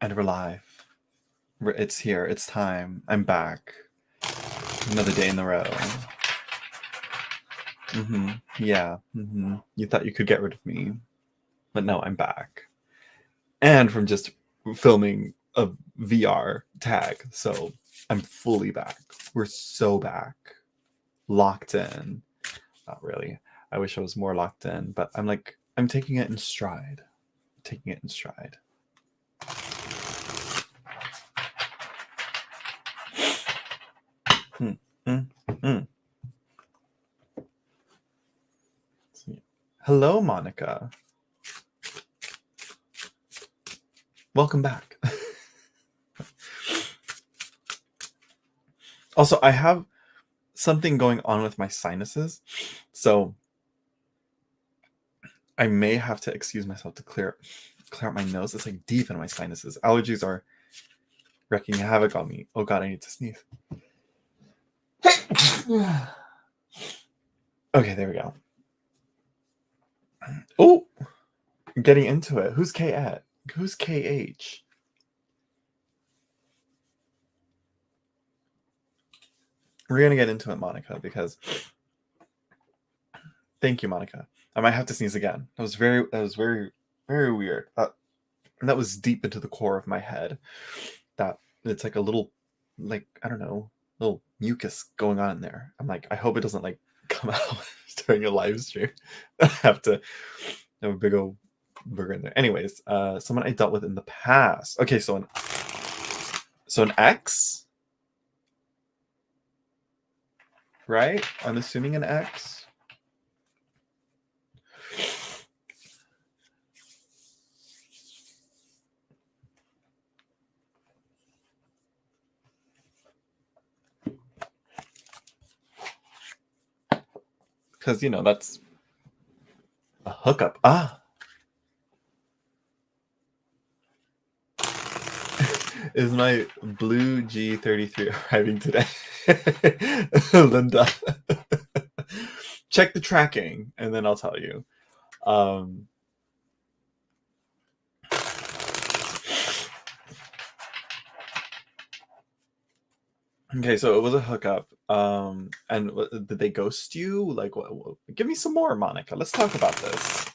And we're live. It's here. It's time. I'm back. Another day in the row. Yeah. You thought you could get rid of me. But no, I'm back. And from just filming a VR tag. So I'm fully back. We're so back. Locked in. Not really. I wish I was more locked in. But I'm taking it in stride. Taking it in stride. Hello, Monica. Welcome back. Also, I have something going on with my sinuses, so I may have to excuse myself to clear out my nose. It's like deep in my sinuses. Allergies are wreaking havoc on me. Oh god, I need to sneeze. Okay, there we go. Oh, getting into it. Who's K at? Who's KH? We're gonna get into it, Monica, because thank you, Monica. I might have to sneeze again. That was very, very weird. That was deep into the core of my head. That it's like a little, like, I don't know, little mucus going on in there. I'm like, I hope it doesn't like come out during a live stream. I have to have a big old burger in there. Anyways, someone I dealt with in the past. Okay, so an ex, right? I'm assuming an ex. Because, that's a hookup. Is my blue G33 arriving today? Linda. Check the tracking, and then I'll tell you. Okay, so it was a hookup. And did they ghost you? Like, what? Give me some more, Monica. Let's talk about this.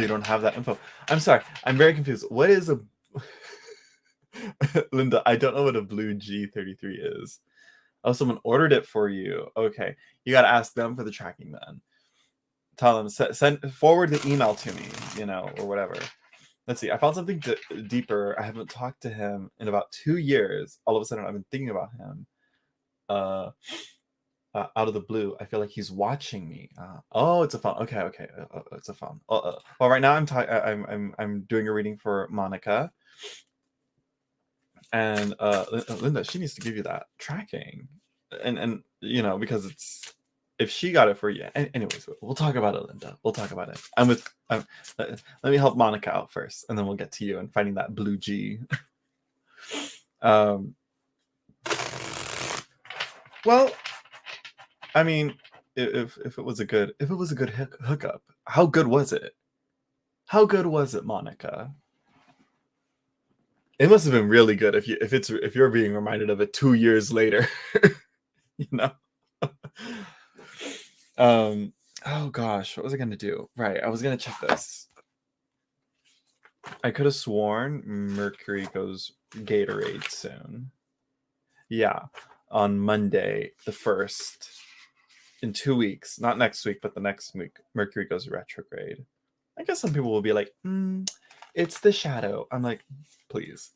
You don't have that info. I'm sorry. I'm very confused. What is a Linda? I don't know what a blue G33 is. Oh, someone ordered it for you. Okay, you got to ask them for the tracking then. Tell them, forward the email to me, or whatever. Let's see. I found something deeper. I haven't talked to him in about 2 years. All of a sudden, I've been thinking about him. Out of the blue, I feel like he's watching me. Oh, it's a phone. Okay. It's a phone. Well, right now I'm doing a reading for Monica, and Linda, she needs to give you that tracking, and because it's if she got it for you. Anyways, we'll talk about it, Linda. We'll talk about it. Let me help Monica out first, and then we'll get to you and finding that blue G. Well, I mean, if it was a good hookup, how good was it? How good was it, Monica? It must have been really good if you're being reminded of it 2 years later. Oh gosh, what was I gonna do? Right, I was gonna check this. I could have sworn Mercury goes Gatorade soon. Yeah, on Monday the 1st. In 2 weeks, not next week, but the next week, Mercury goes retrograde. I guess some people will be like, it's the shadow. I'm like, please.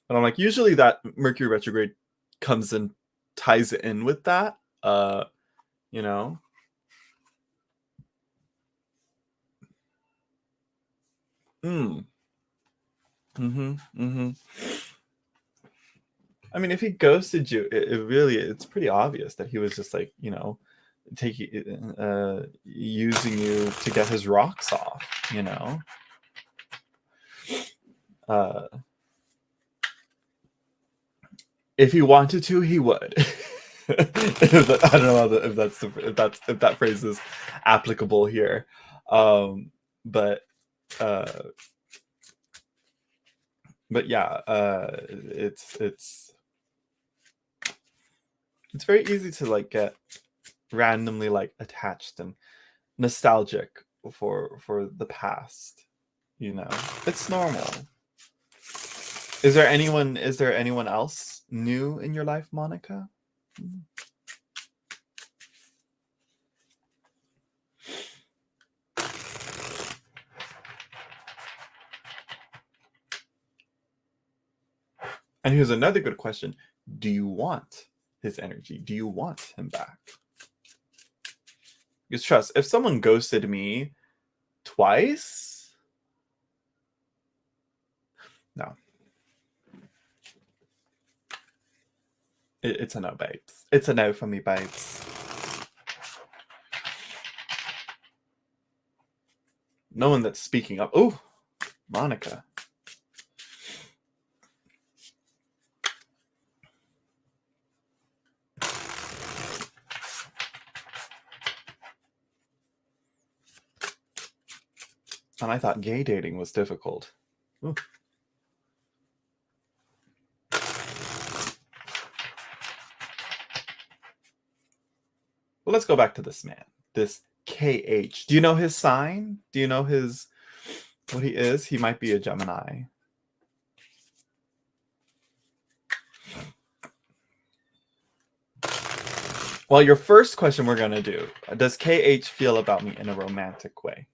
But I'm like, usually that Mercury retrograde comes and ties it in with that. I mean, if he ghosted you, it's pretty obvious that he was just like, using you to get his rocks off, Uh, if he wanted to, he would. I don't know if that phrase is applicable here, but uh, yeah, it's very easy to like get randomly like attached and nostalgic for the past. You know, it's normal. Is there anyone else new in your life, Monica? And here's another good question. Do you want his energy? Do you want him back? Because trust, if someone ghosted me twice, no. It's a no, babes. It's a no for me, babes. No one that's speaking up. Oh, Monica. And I thought gay dating was difficult. Ooh. Well, let's go back to this man. This KH. Do you know his sign? Do you know what he is? He might be a Gemini. Well, your first question we're going to do, does KH feel about me in a romantic way?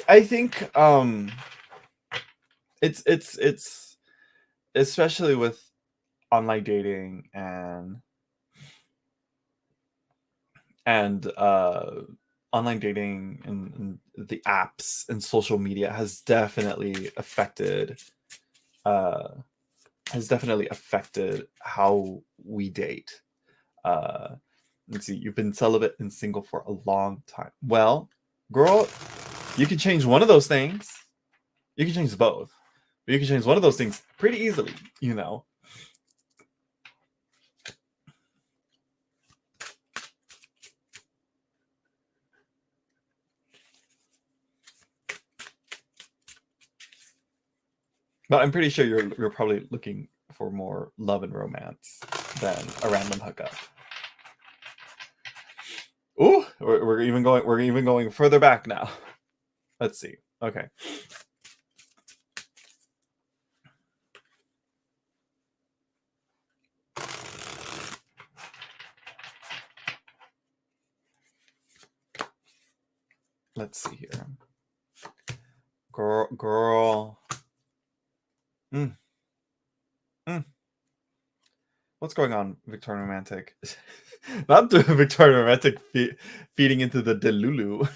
I think it's especially with online dating and online dating and the apps and social media has definitely affected how we date. Let's see, you've been celibate and single for a long time. Well, girl, you can change one of those things. You can change both. But you can change one of those things pretty easily, you know. But I'm pretty sure you're probably looking for more love and romance than a random hookup. Ooh, we're even going further back now. Let's see. Okay. Let's see here. Girl. What's going on, Victorian Romantic? Not the Victorian Romantic feeding into the Delulu.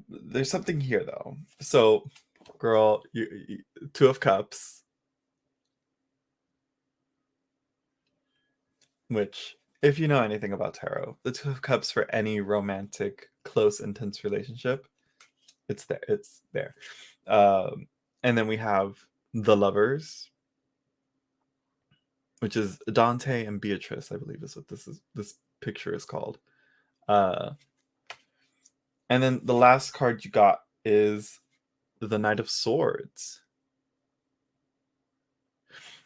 There's something here, though. So, girl, you Two of Cups, which, if you know anything about tarot, the Two of Cups for any romantic, close, intense relationship, it's there. It's there. And then we have the Lovers, which is Dante and Beatrice, I believe is what this picture is called. And then the last card you got is the Knight of Swords.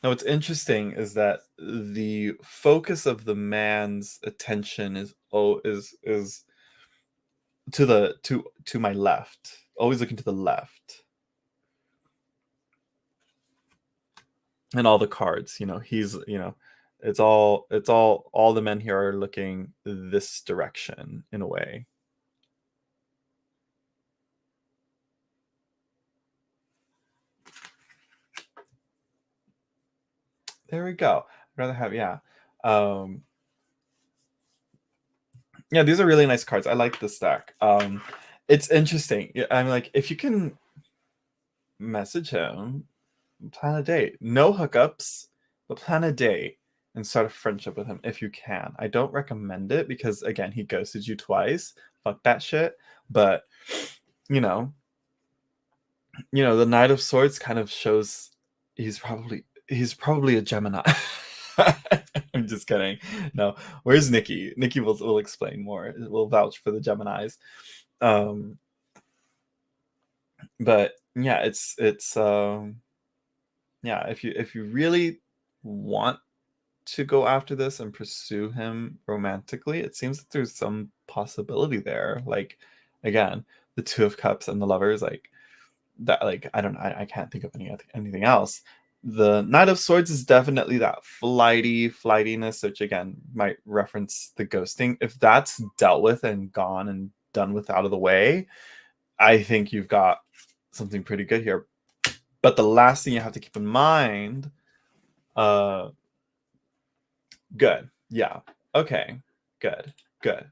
Now, what's interesting is that the focus of the man's attention is to my left, always looking to the left. And all the cards, it's all the men here are looking this direction in a way. There we go. I'd rather have, yeah. Yeah, these are really nice cards. I like this stack. It's interesting. I'm like, if you can message him, plan a date. No hookups, but plan a date and start a friendship with him if you can. I don't recommend it because again, he ghosted you twice. Fuck that shit. But you know, the Knight of Swords kind of shows he's probably a Gemini. I'm just kidding. No, where's Nikki? Nikki will explain more. Will vouch for the Geminis. Um, but yeah, it's yeah. If you really want to go after this and pursue him romantically, it seems that there's some possibility there. Like, again, the Two of Cups and the Lovers, like that. Like, I don't know. I can't think of anything else. The Knight of Swords is definitely that flightiness, which again might reference the ghosting. If that's dealt with and gone and done with out of the way, I think you've got something pretty good here. But the last thing you have to keep in mind, uh, good. Yeah. Okay. Good. Good.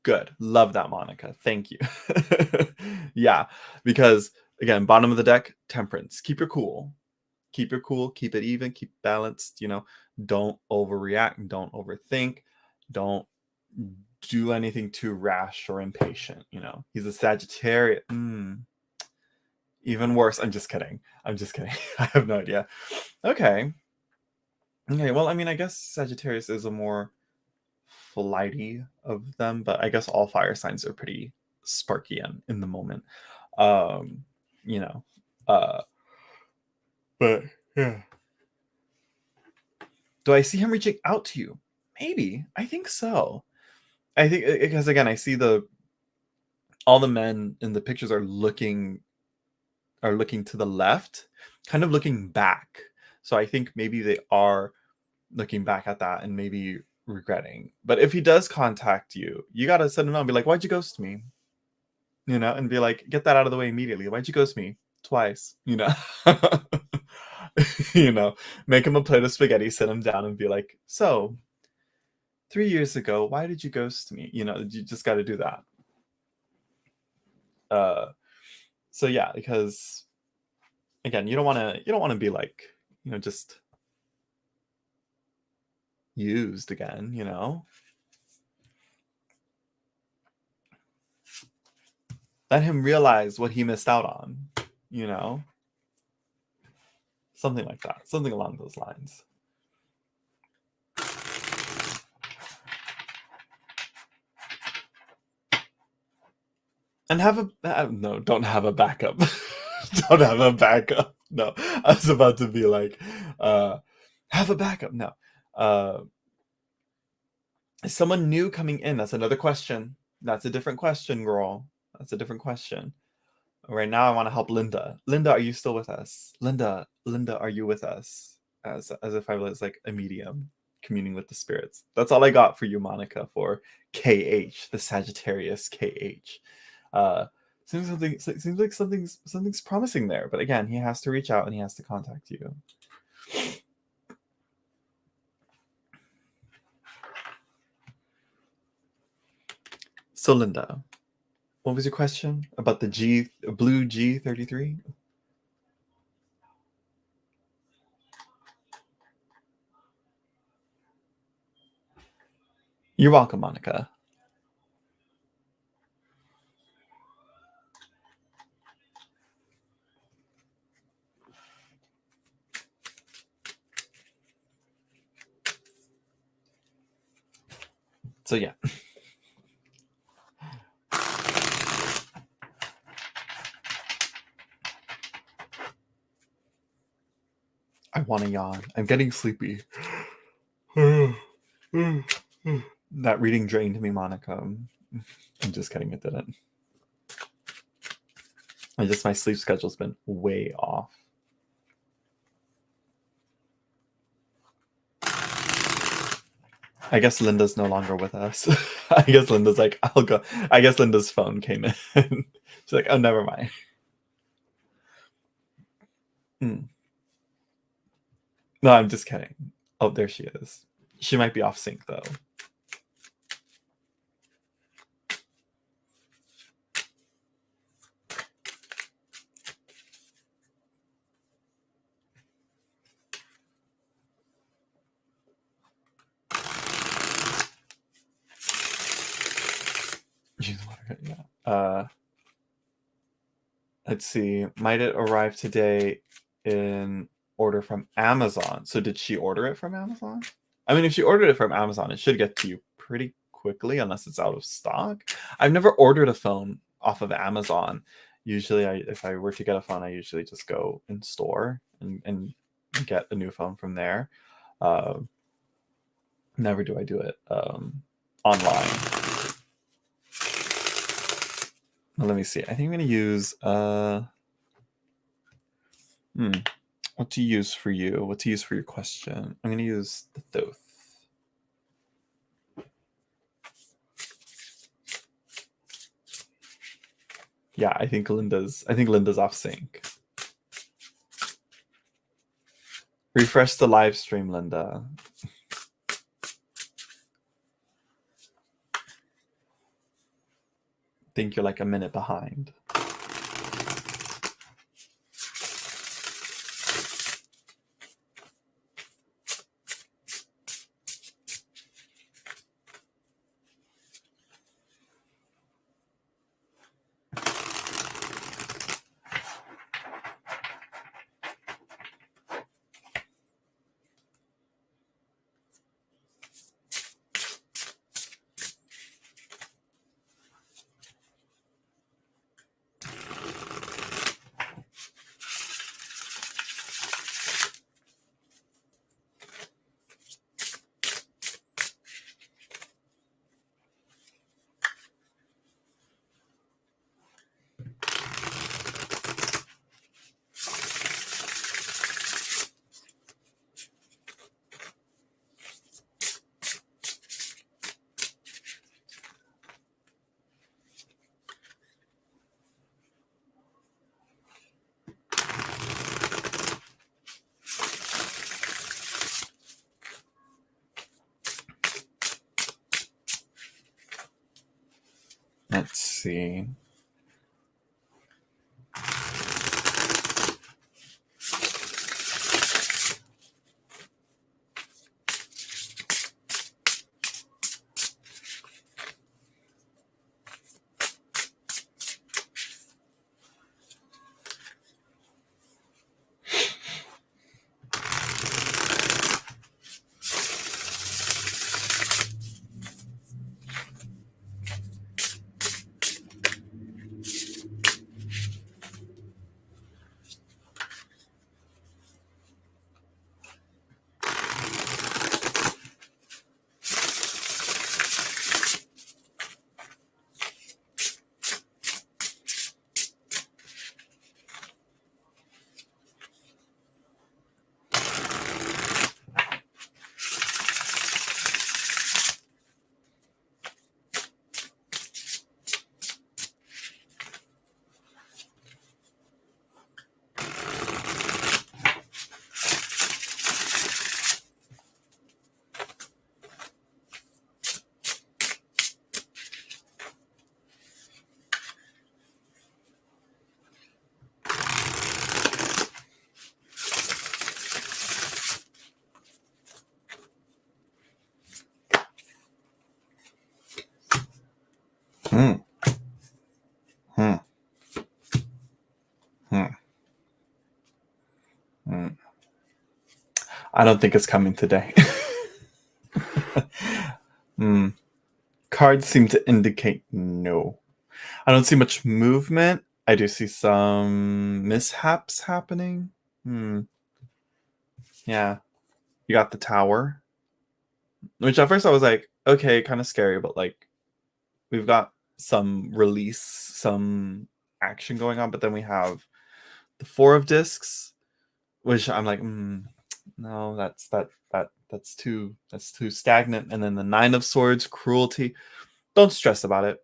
Good. Love that, Monica. Thank you. Yeah. Because again, bottom of the deck, temperance. Keep your cool. Keep your cool. Keep it even. Keep balanced. Don't overreact. Don't overthink. Don't do anything too rash or impatient. He's a Sagittarius. Even worse. I'm just kidding. I have no idea. Okay. Well, I mean, I guess Sagittarius is a more flighty of them, but I guess all fire signs are pretty sparky and in the moment. Um, you know. Uh but yeah. Do I see him reaching out to you? Maybe. I think so. I think because again, I see all the men in the pictures are looking to the left, kind of looking back. So I think maybe they are looking back at that and maybe regretting. But if he does contact you, you gotta send him out and be like, "Why'd you ghost me?" And be like, "Get that out of the way immediately. Why'd you ghost me twice?" You know, make him a plate of spaghetti, sit him down, and be like, "So, 3 years ago, why did you ghost me?" You just got to do that. Uh, so yeah, because again, you don't want to be like, just used again. Let him realize what he missed out on, you know? Something like that. Something along those lines. And no, don't have a backup. Don't have a backup. No. I was about to be like, have a backup. No. Uh, is someone new coming in? That's another question. That's a different question, girl. That's a different question. Right now, I want to help Linda. Linda, are you still with us? Linda, are you with us? As if I was like a medium communing with the spirits. That's all I got for you, Monica, for KH, the Sagittarius KH. Uh, seems like something's promising there, but again, he has to reach out and he has to contact you. So, Linda, what was your question about the blue G33? You're welcome, Monica. So yeah. I want to yawn. I'm getting sleepy. That reading drained me, Monica. I'm just kidding, it didn't. My sleep schedule's been way off. I guess Linda's no longer with us. I guess Linda's like, I'll go. I guess Linda's phone came in. She's like, oh, never mind. No, I'm just kidding. Oh, there she is. She might be off sync though. Yeah. Let's see. Might it arrive today in order from Amazon? So did she order it from Amazon? I mean, if she ordered it from Amazon, it should get to you pretty quickly unless it's out of stock. I've never ordered a phone off of Amazon. Usually, if I were to get a phone, I usually just go in store and get a new phone from there. Uh, Never do I do it online. Let me see. I think I'm gonna use what to use for you? What to use for your question? I'm gonna use the Thoth. Yeah, I think Linda's off sync. Refresh the live stream, Linda. Think you're like a minute behind. Let's see. Hmm. Hmm. Hmm. Hmm. I don't think it's coming today. Hmm. Cards seem to indicate no. I don't see much movement. I do see some mishaps happening. Yeah. You got the tower. Which at first I was like, okay, kind of scary, but like we've got some release, some action going on, but then we have the four of discs, which I'm like, no, that's too stagnant. And then the nine of swords, cruelty. Don't stress about it.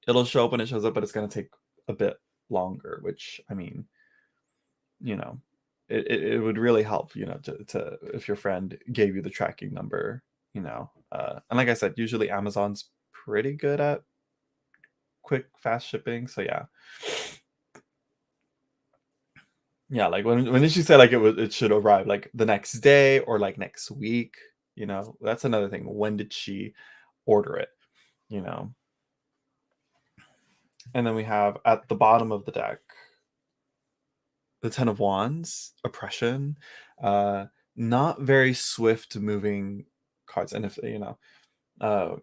It'll show up when it shows up, but it's gonna take a bit longer, which I mean, you know, it would really help, to if your friend gave you the tracking number, and like I said, usually Amazon's pretty good at quick, fast shipping. So yeah, like when did she say like it should arrive like the next day or like next week? That's another thing. When did she order it? You know, and then we have at the bottom of the deck the Ten of Wands, oppression, uh, not very swift moving cards, and if uh,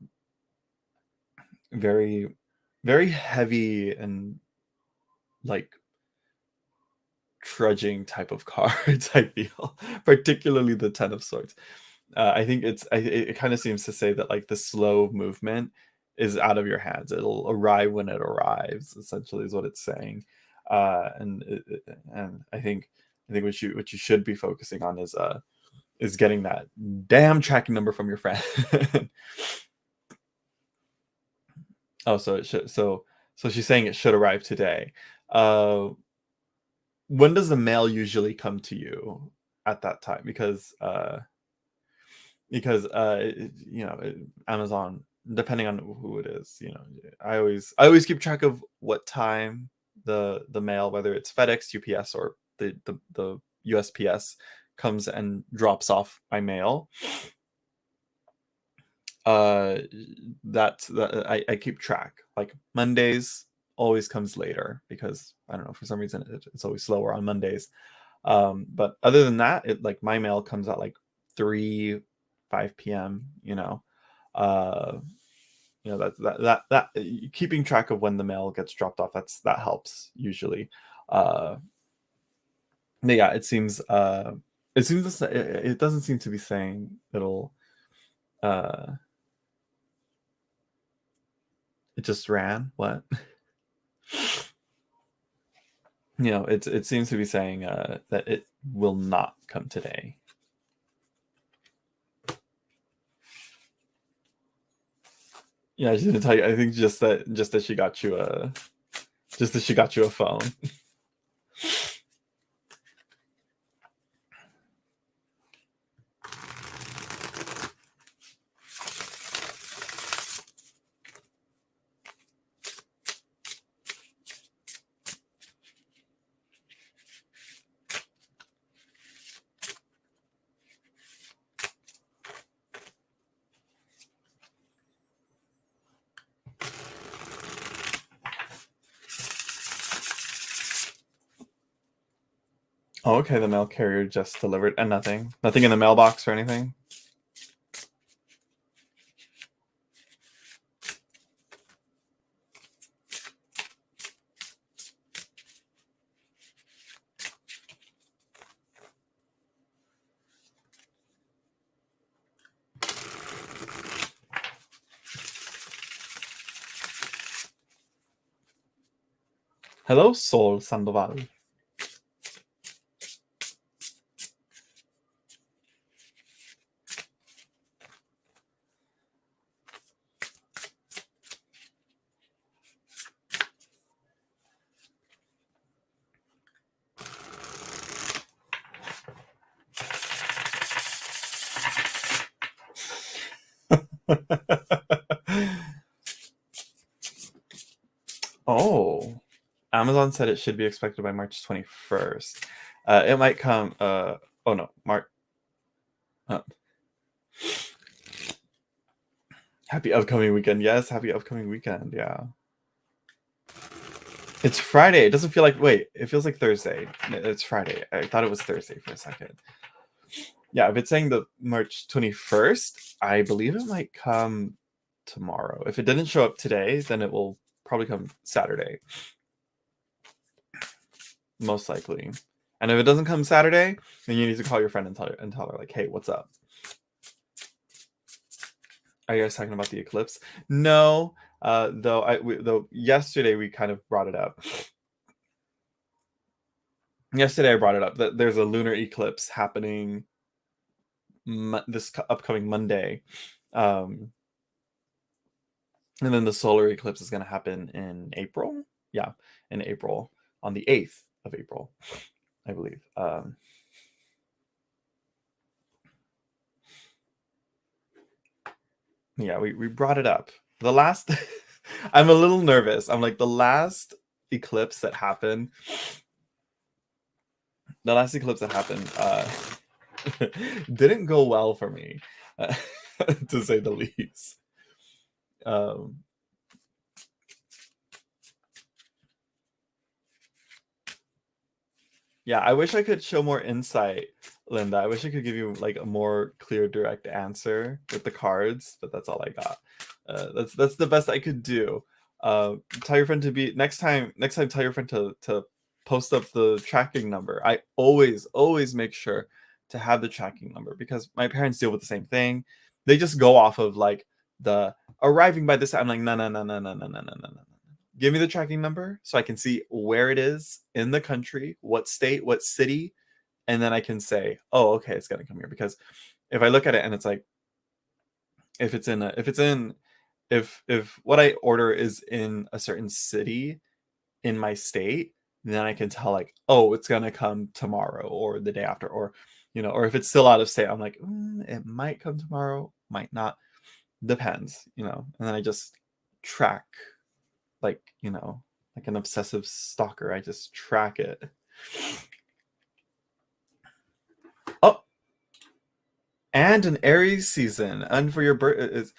very, very heavy and like trudging type of cards. I feel, particularly the Ten of Swords. I think it kind of seems to say that like the slow movement is out of your hands. It'll arrive when it arrives. Essentially, is what it's saying. And I think what you should be focusing on is getting that damn tracking number from your friend. Oh, so it should so she's saying it should arrive today. Uh, when does the mail usually come to you at that time? Because Amazon, depending on who it is, I always keep track of what time the mail, whether it's FedEx, UPS, or the USPS, comes and drops off my mail. uh I keep track. Like Mondays always comes later because I don't know, for some reason it's always slower on Mondays. But other than that, it like my mail comes at like 3 5 p.m. uh that keeping track of when the mail gets dropped off, that helps usually. uh but yeah, it doesn't seem to be saying it'll uh it just ran what. It seems to be saying that it will not come today. Yeah, she's gonna tell you. I think just that she got you a phone. Oh, okay. The mail carrier just delivered, and nothing in the mailbox or anything. Hello, Sol Sandoval. Oh, Amazon said it should be expected by March 21st. It might come. Oh no, March. Uh, happy upcoming weekend. Yes, happy upcoming weekend. Yeah. It's Friday. It doesn't feel like. Wait, it feels like Thursday. It's Friday. I thought it was Thursday for a second. Yeah, if it's saying the March 21st, I believe it might come tomorrow. If it didn't show up today, then it will probably come Saturday. Most likely. And if it doesn't come Saturday, then you need to call your friend and tell her like, hey, what's up? Are you guys talking about the eclipse? No, though yesterday we kind of brought it up. Yesterday I brought it up that there's a lunar eclipse happening this upcoming Monday. And then the solar eclipse is going to happen in April. Yeah, in April, on the 8th of April, I believe. Yeah, we brought it up. The last I'm a little nervous. I'm like the last eclipse that happened. The last eclipse that happened didn't go well for me, to say the least. Um, yeah, I wish I could show more insight, Linda. I wish I could give you like a more clear, direct answer with the cards, but that's all I got. That's the best I could do. Tell your friend to be next time. Next time, tell your friend to post up the tracking number. I always make sure to have the tracking number because my parents deal with the same thing. They just go off of like the arriving by this time. I'm like, no. Give me the tracking number so I can see where it is in the country, what state, what city, and then I can say, oh, okay, it's gonna come here. Because if I look at it and it's like, if what I order is in a certain city in my state, then I can tell like, oh, it's gonna come tomorrow or the day after, or or if it's still out of state, I'm like, it might come tomorrow, might not, depends, and then I just track like like an obsessive stalker. I just track it. Oh, and an Aries season, and for your birth,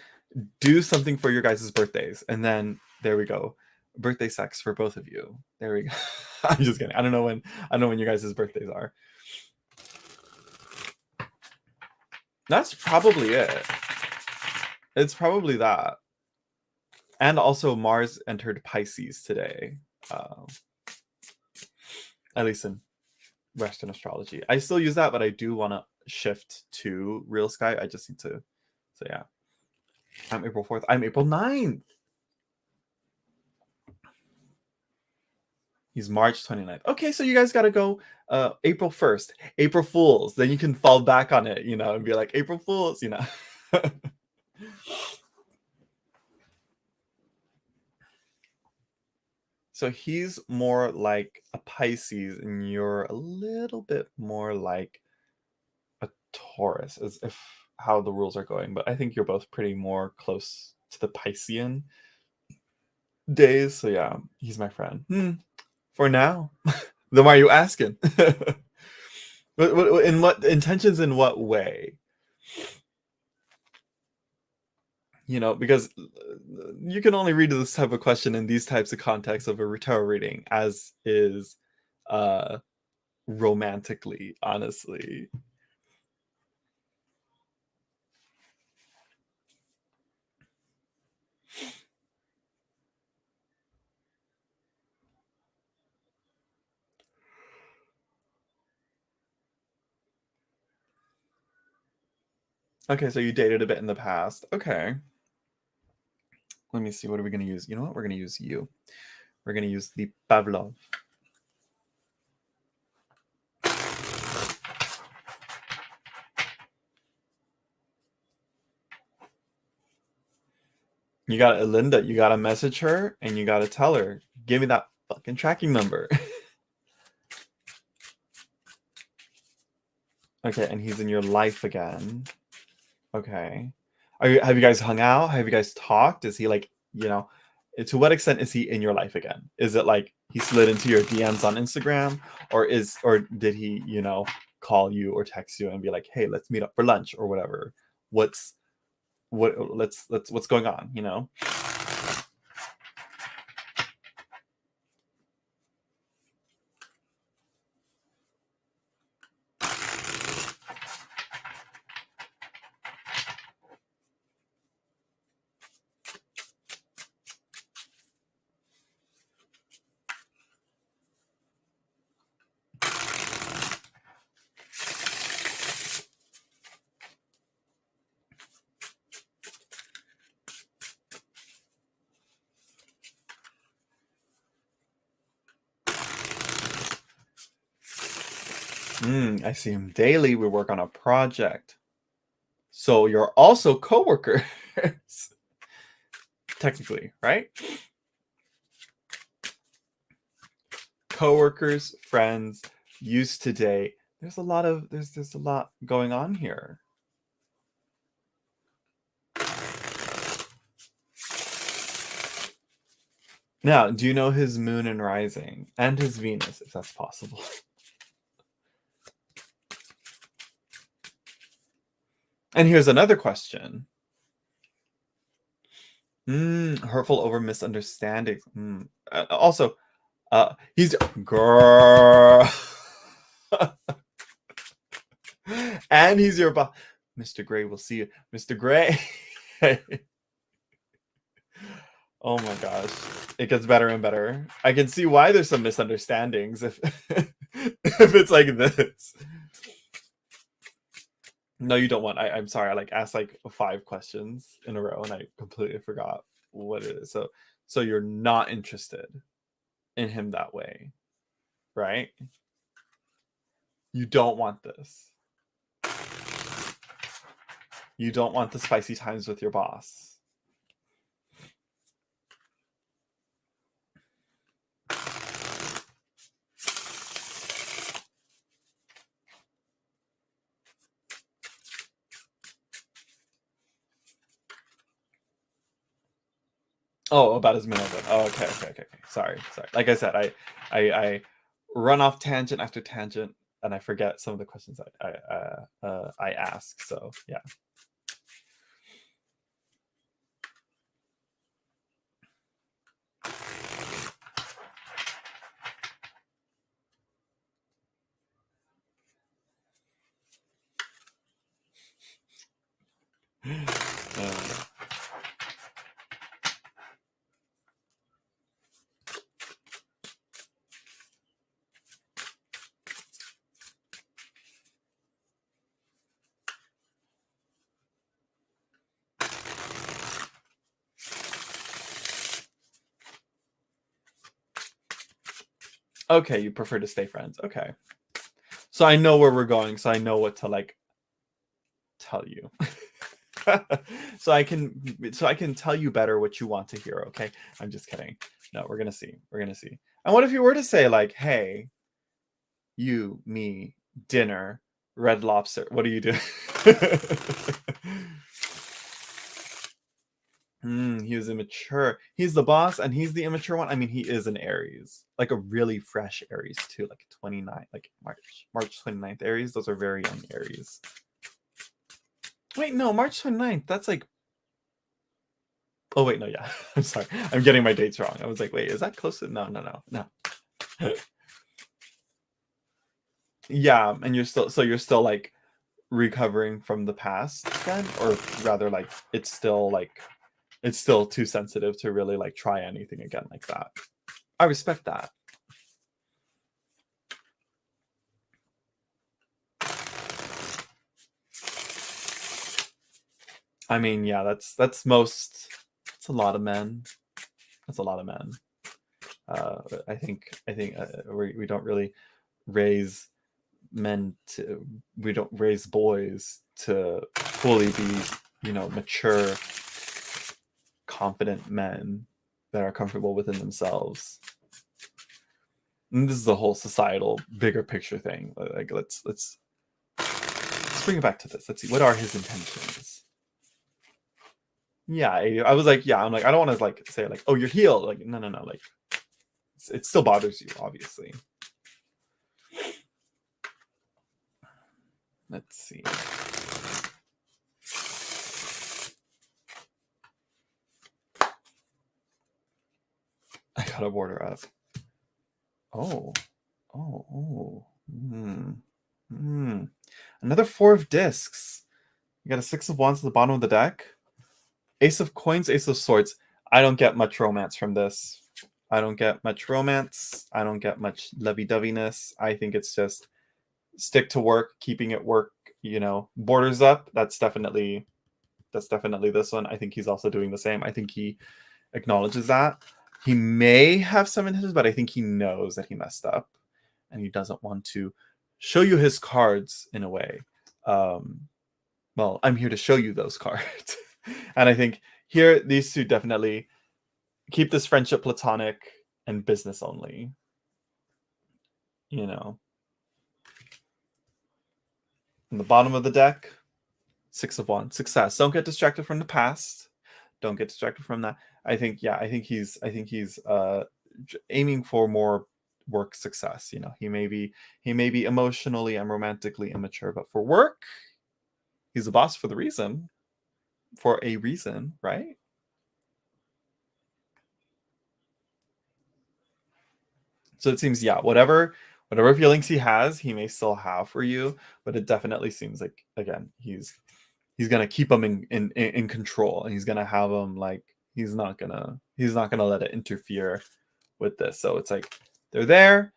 do something for your guys' birthdays, and then there we go, birthday sex for both of you. There we go. I'm just kidding. I don't know when your guys' birthdays are. That's probably it. It's probably that. And also Mars entered Pisces today, at least in Western astrology. I still use that, but I do want to shift to real sky. I just need to. So yeah, I'm April 4th. I'm April 9th. He's March 29th. Okay, so you guys got to go April 1st, April Fools. Then you can fall back on it, and be like, April Fools, So he's more like a Pisces, and you're a little bit more like a Taurus, as if how the rules are going. But I think you're both pretty more close to the Piscean days. So yeah, he's my friend. For now. Then why are you asking? In what intentions? In what way? Because you can only read this type of question in these types of contexts of a tarot reading, as is romantically, honestly. Okay, so you dated a bit in the past. Okay. Let me see. What are we going to use? You know what? We're going to use you. We're going to use the Pavlov. You got Linda. You got to message her and you got to tell her, give me that fucking tracking number. Okay, and he's in your life again. Okay. Have you guys hung out? Have you guys talked? Is he like, to what extent is he in your life again? Is it like he slid into your DMs on Instagram, or did he, call you or text you and be like, "Hey, let's meet up for lunch," or whatever? What's going on? I see him daily. We work on a project. So you're also coworkers, technically, right? Coworkers, friends, used to date. There's a lot going on here. Now, do you know his moon and rising and his Venus, if that's possible? And here's another question. Hurtful over misunderstandings. Also, he's girl, and he's your boss. Mr. Gray will see you, Mr. Gray. Oh my gosh, it gets better and better. I can see why there's some misunderstandings if if it's like this. No, you don't want. I'm sorry. I like asked like 5 questions in a row, and I completely forgot what it is. So you're not interested in him that way, right? You don't want this. You don't want the spicy times with your boss. Oh, about his middle bit. Oh, okay. Sorry. Like I said, I run off tangent after tangent, and I forget some of the questions I ask. So yeah. Okay, you prefer to stay friends. Okay. So I know where we're going, so I know what to like tell you. so I can tell you better what you want to hear, okay? I'm just kidding. No, we're going to see. We're going to see. And what if you were to say like, "Hey, you, me, dinner, Red Lobster. What do you do?" He was immature. He's the boss and he's the immature one. I mean, he is an Aries. Like a really fresh Aries too, like 29, like March 29th Aries. Those are very young Aries. Wait, no, March 29th. That's like, oh wait, no, yeah. I'm sorry. I'm getting my dates wrong. I was like, wait, is that close to no. Yeah, and you're still like recovering from the past then, or rather like it's still too sensitive to really like try anything again like that. I respect that. I mean, yeah, that's a lot of men. That's a lot of men. I think we don't really raise men to we don't raise boys to fully be, mature, confident men that are comfortable within themselves. And this is a whole societal bigger picture thing. Like let's bring it back to this. Let's see, what are his intentions? Yeah, I was like, yeah, I'm like, I don't want to like say like, oh, you're healed. Like, no, like it still bothers you, obviously. Let's see. I got a border up. Oh. Another 4 of discs. You got a 6 of wands at the bottom of the deck. Ace of coins, ace of swords. I don't get much romance from this. I don't get much romance. I don't get much lovey-doveyness. I think it's just stick to work, keeping it work, borders up. That's definitely this one. I think he's also doing the same. I think he acknowledges that. He may have some intentions, but I think he knows that he messed up and he doesn't want to show you his cards in a way. Well, I'm here to show you those cards. And I think here, these two definitely keep this friendship platonic and business only. In the bottom of the deck, 6 of wands, success. Don't get distracted from the past. Don't get distracted from that. I think he's aiming for more work success. You know, he may be emotionally and romantically immature, but for work, he's a boss for a reason, right? So it seems, yeah, whatever feelings he has, he may still have for you, but it definitely seems like, again, he's gonna keep him in control, and he's gonna have him like he's not gonna let it interfere with this. So it's like they're there,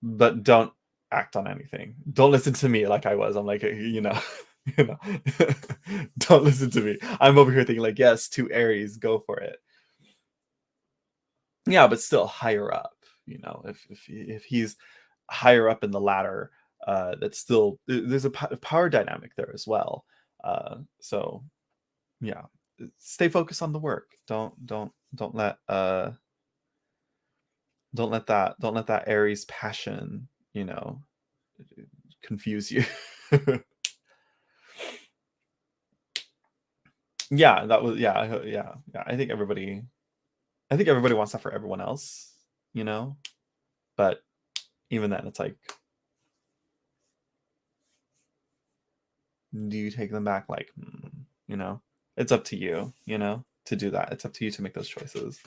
but don't act on anything. Don't listen to me like I was. I'm like, you know, don't listen to me. I'm over here thinking like, yes, two Aries, go for it. Yeah, but still higher up. If he's higher up in the ladder, that's still there's a power dynamic there as well. So yeah, stay focused on the work. Don't let that Aries passion, confuse you. Yeah, that was yeah. I think everybody wants that for everyone else, you know. But even then, it's like, do you take them back? Like, you know, it's up to you, to do that. It's up to you to make those choices.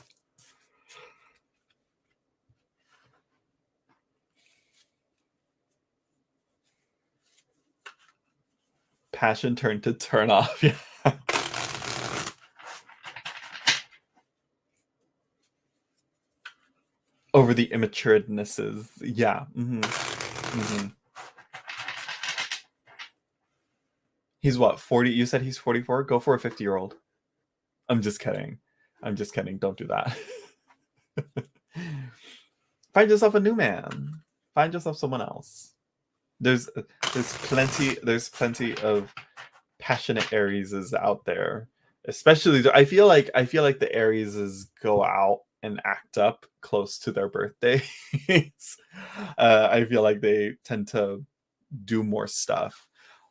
Passion turned to turn off. Yeah. Over the immaturenesses. Yeah. He's what, 40? You said he's 44? Go for a 50-year-old. I'm just kidding. I'm just kidding. Don't do that. Find yourself a new man. Find yourself someone else. There's plenty of passionate Arieses out there. Especially, I feel like the Arieses go out and act up close to their birthdays. I feel like they tend to do more stuff,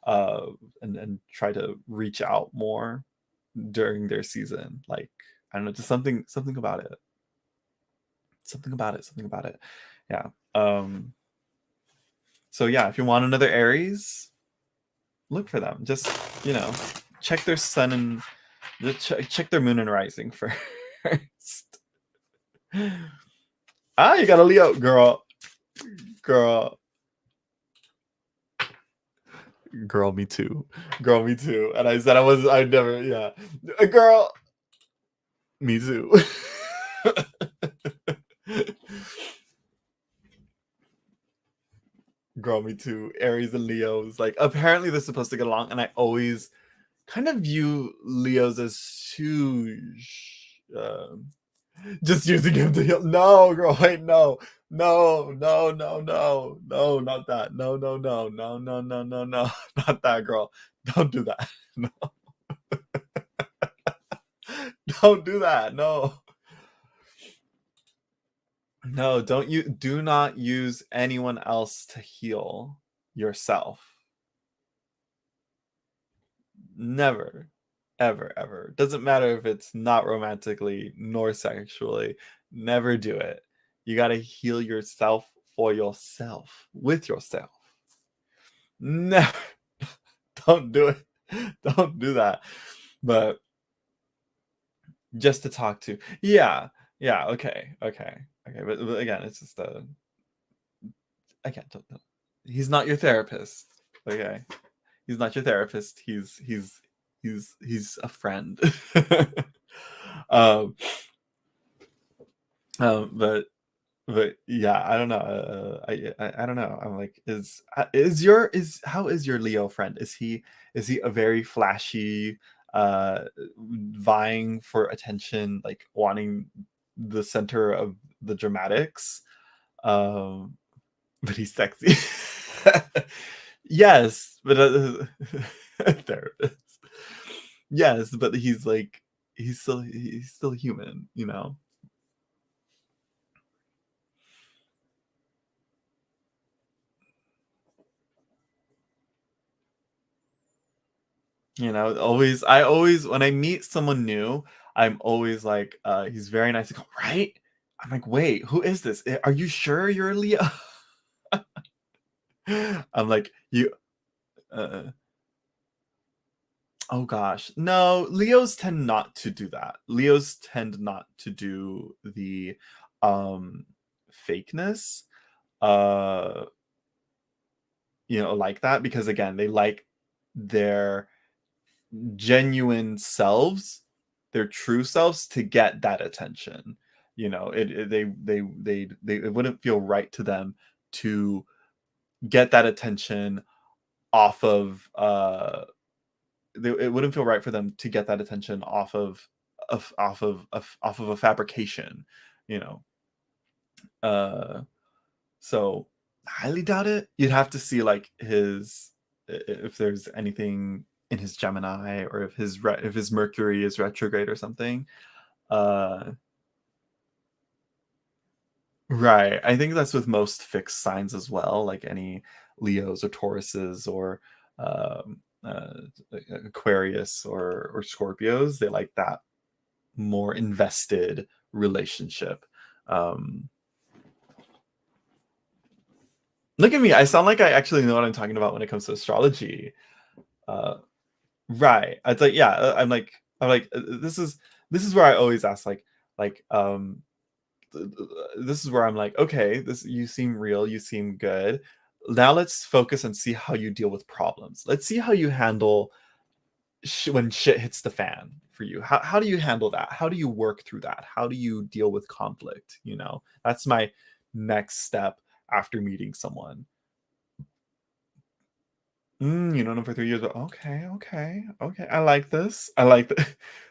and try to reach out more during their season. Like, I don't know, just something about it. Something about it. Yeah. So yeah, if you want another Aries, look for them. Just, check their sun and check their moon and rising first. Ah, you got a Leo, girl. Girl. Girl, me too. Girl, me too. And I said I'd never, yeah. Girl, me too. Girl, me too. Aries and Leos. Like, apparently they're supposed to get along, and I always kind of view Leos as too just using him to heal. No, girl, wait, no. No, no, no, no, no, not that. No, no, no, no, no, no, no, no, not that, girl. Don't do that. No, don't do that. No, no, do not use anyone else to heal yourself. Never, ever, ever. Doesn't matter if it's not romantically nor sexually. Never do it. You got to heal yourself for yourself, with yourself. Never. Don't do it. Don't do that. But just to talk to. Yeah. Yeah. Okay. Okay. Okay. But again, it's just again, he's not your therapist. Okay. He's not your therapist. He's a friend. um, but yeah, I don't know. I don't know. I'm like, how is your Leo friend? Is he a very flashy, vying for attention, like wanting the center of the dramatics? Um, but he's sexy. Yes, but therapist. Yes, but he's like he's still human, you know. Always I always when I meet someone new, I'm always like, he's very nice. Like, right? I'm like, wait, who is this? Are you sure you're a Leo? I'm like, you. Uh, oh gosh, no. Leos tend not to do that. Leos tend not to do the fakeness. Uh, like that because again, they like their genuine selves, their true selves to get that attention. It wouldn't feel right to them to get that attention off of it wouldn't feel right for them to get that attention off of a fabrication, you know. So highly doubt it. You'd have to see like if there's anything in his Gemini or if his Mercury is retrograde or something. Uh, right. I think that's with most fixed signs as well, like any Leos or Tauruses or Aquarius or Scorpios. They like that more invested relationship. Um, Look at me. I sound like I actually know what I'm talking about when it comes to astrology. Uh, right. It's like, yeah, this is where I always ask like this is where I'm like, okay, this you seem real, you seem good. Now let's focus and see how you deal with problems. Let's see how you handle when shit hits the fan for you. How do you handle that? How do you work through that? How do you deal with conflict? That's my next step after meeting someone. You know them for 3 years, but okay. I like this. I like the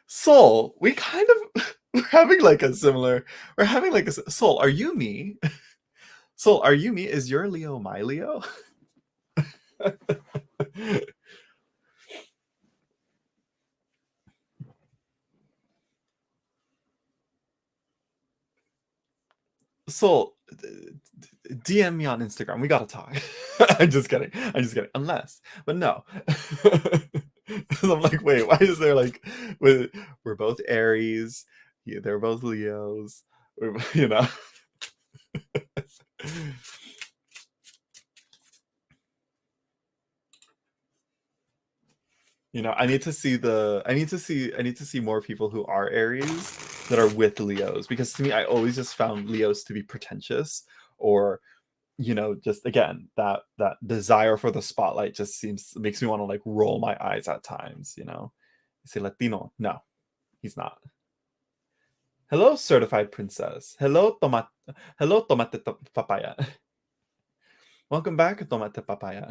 Soul. We kind of we're having like a similar. We're having like Soul. Are you me? Soul, are you me? Is your Leo my Leo? Soul, DM me on Instagram. We gotta talk. I'm just kidding. Unless, but no. I'm like, wait, why is there like, we're both Aries. Yeah, they're both Leos. You know. I need to see more people who are Aries that are with Leos, because to me I always just found Leos to be pretentious, or just again that desire for the spotlight just makes me want to like roll my eyes at times. Say Latino. No, he's not. Hello, certified princess. Hello, tomate papaya. Welcome back, tomate papaya.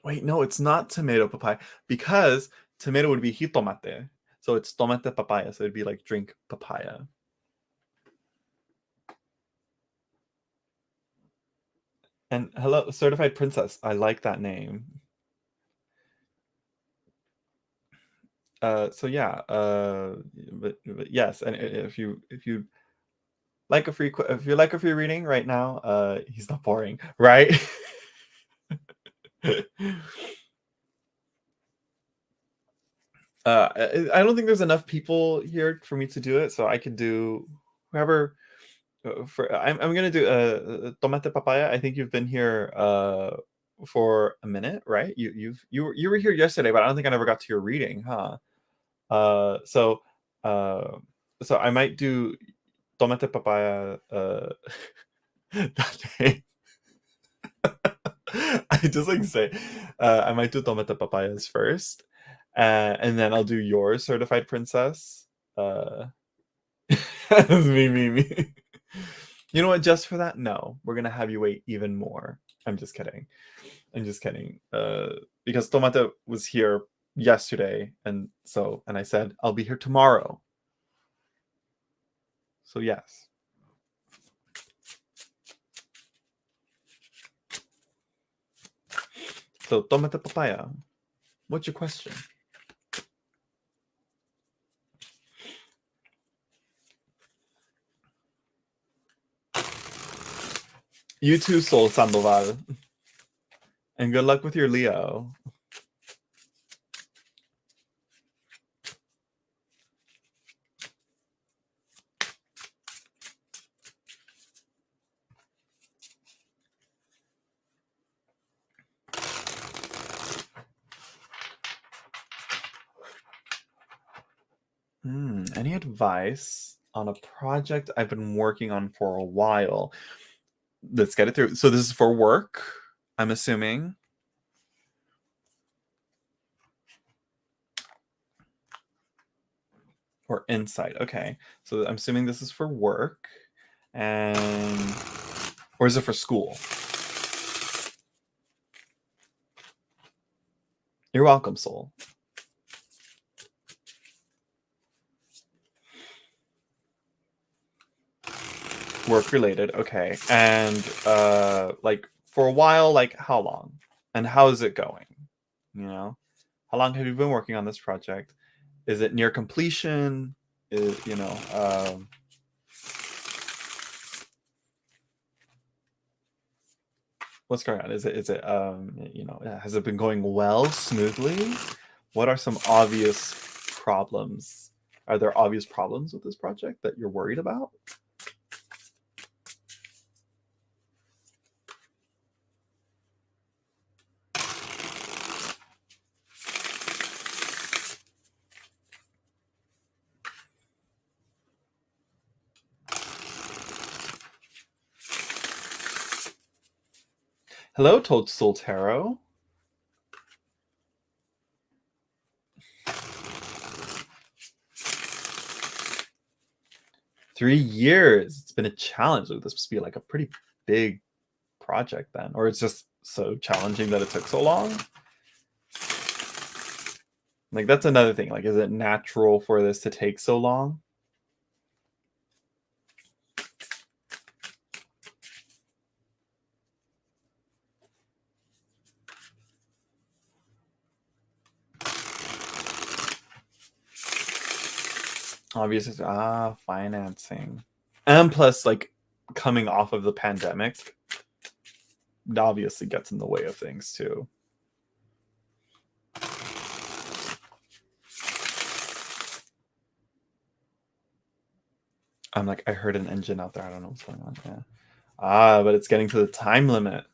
Wait, no, it's not tomato papaya, because tomato would be hitomate. So it's tomate papaya. So it'd be like drink papaya. And hello, certified princess. I like that name. So yeah, but yes, and if you like a free reading right now, he's not boring, right? I don't think there's enough people here for me to do it, so I could do whoever. I'm gonna do tomate papaya. I think you've been here for a minute, right? You were here yesterday, but I don't think I never got to your reading, huh? Uh, so uh, so I might do tomate papaya that day. I just like say I might do tomate papayas first, and then I'll do your certified princess. Me. You know what? Just for that, no, we're gonna have you wait even more. I'm just kidding. Because Tomate was here yesterday, and I said I'll be here tomorrow. So yes. So Tomate papaya, what's your question? You too, Soul Sandoval. And good luck with your Leo. Any advice on a project I've been working on for a while? Let's get it through. So this is for work, I'm assuming. Or insight. Okay. So I'm assuming this is for work. And or is it for school? You're welcome, Soul. Work related, okay. And like for a while, like how long? And how is it going? You know? How long have you been working on this project? Is it near completion? Is, what's going on? Has it been going well, smoothly? What are some obvious problems? Are there obvious problems with this project that you're worried about? Hello, Toadstool Tarot. $3 years. It's been a challenge. This must be like a pretty big project then, or it's just so challenging that it took so long. Like that's another thing. Like, is it natural for this to take so long? Obviously, financing, and plus, like coming off of the pandemic, obviously gets in the way of things too. I'm like, I heard an engine out there. I don't know what's going on. Yeah. But it's getting to the time limit.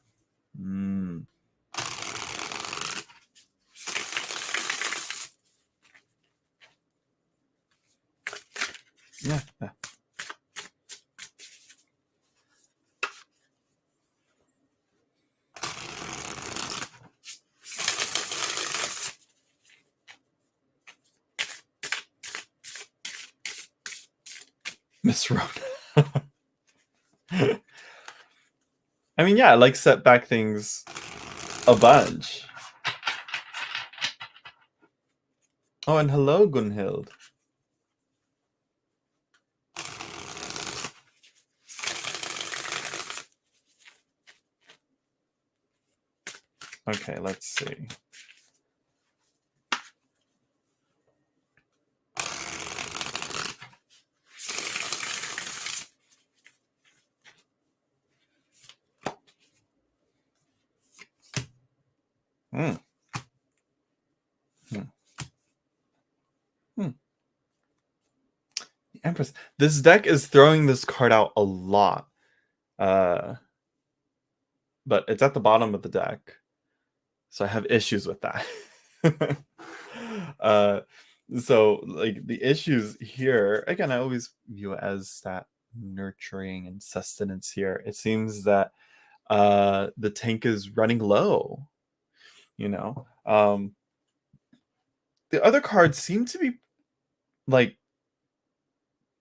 Yeah. Miss Rona. I mean, yeah, like set back things a bunch. Oh, and hello, Gunhild. Okay, let's see. Hmm. Empress. This deck is throwing this card out a lot. But it's at the bottom of the deck. So I have issues with that. So like the issues here, again, I always view it as that nurturing and sustenance here. It seems that the tank is running low, you know. The other cards seem to be like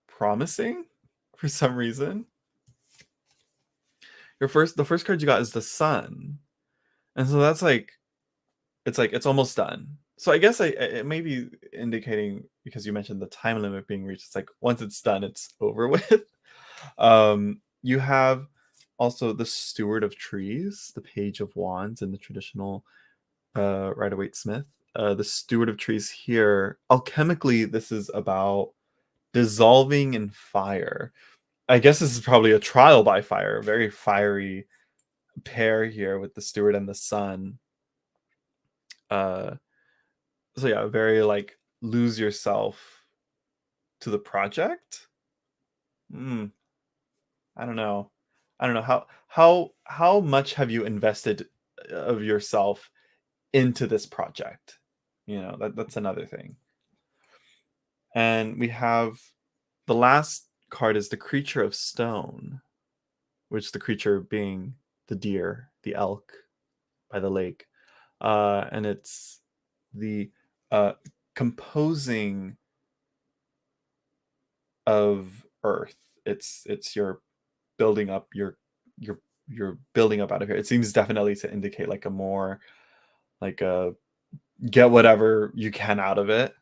promising for some reason. The first card you got is the sun, and so that's like it's almost done. So I guess it may be indicating, because you mentioned the time limit being reached. It's like once it's done, it's over with. You have also the Steward of Trees, the Page of Wands in the traditional Rider-Waite Smith. The Steward of Trees here, alchemically, this is about dissolving in fire. I guess this is probably a trial by fire, a very fiery pair here with the Steward and the Sun. So yeah, very like lose yourself to the project. I don't know. I don't know how much have you invested of yourself into this project? That's another thing. And we have the last card is the creature of stone, which the creature being the deer, the elk by the lake. And it's the composing of earth. It's your building up your you're building up out of here. It seems definitely to indicate like a more like a get whatever you can out of it,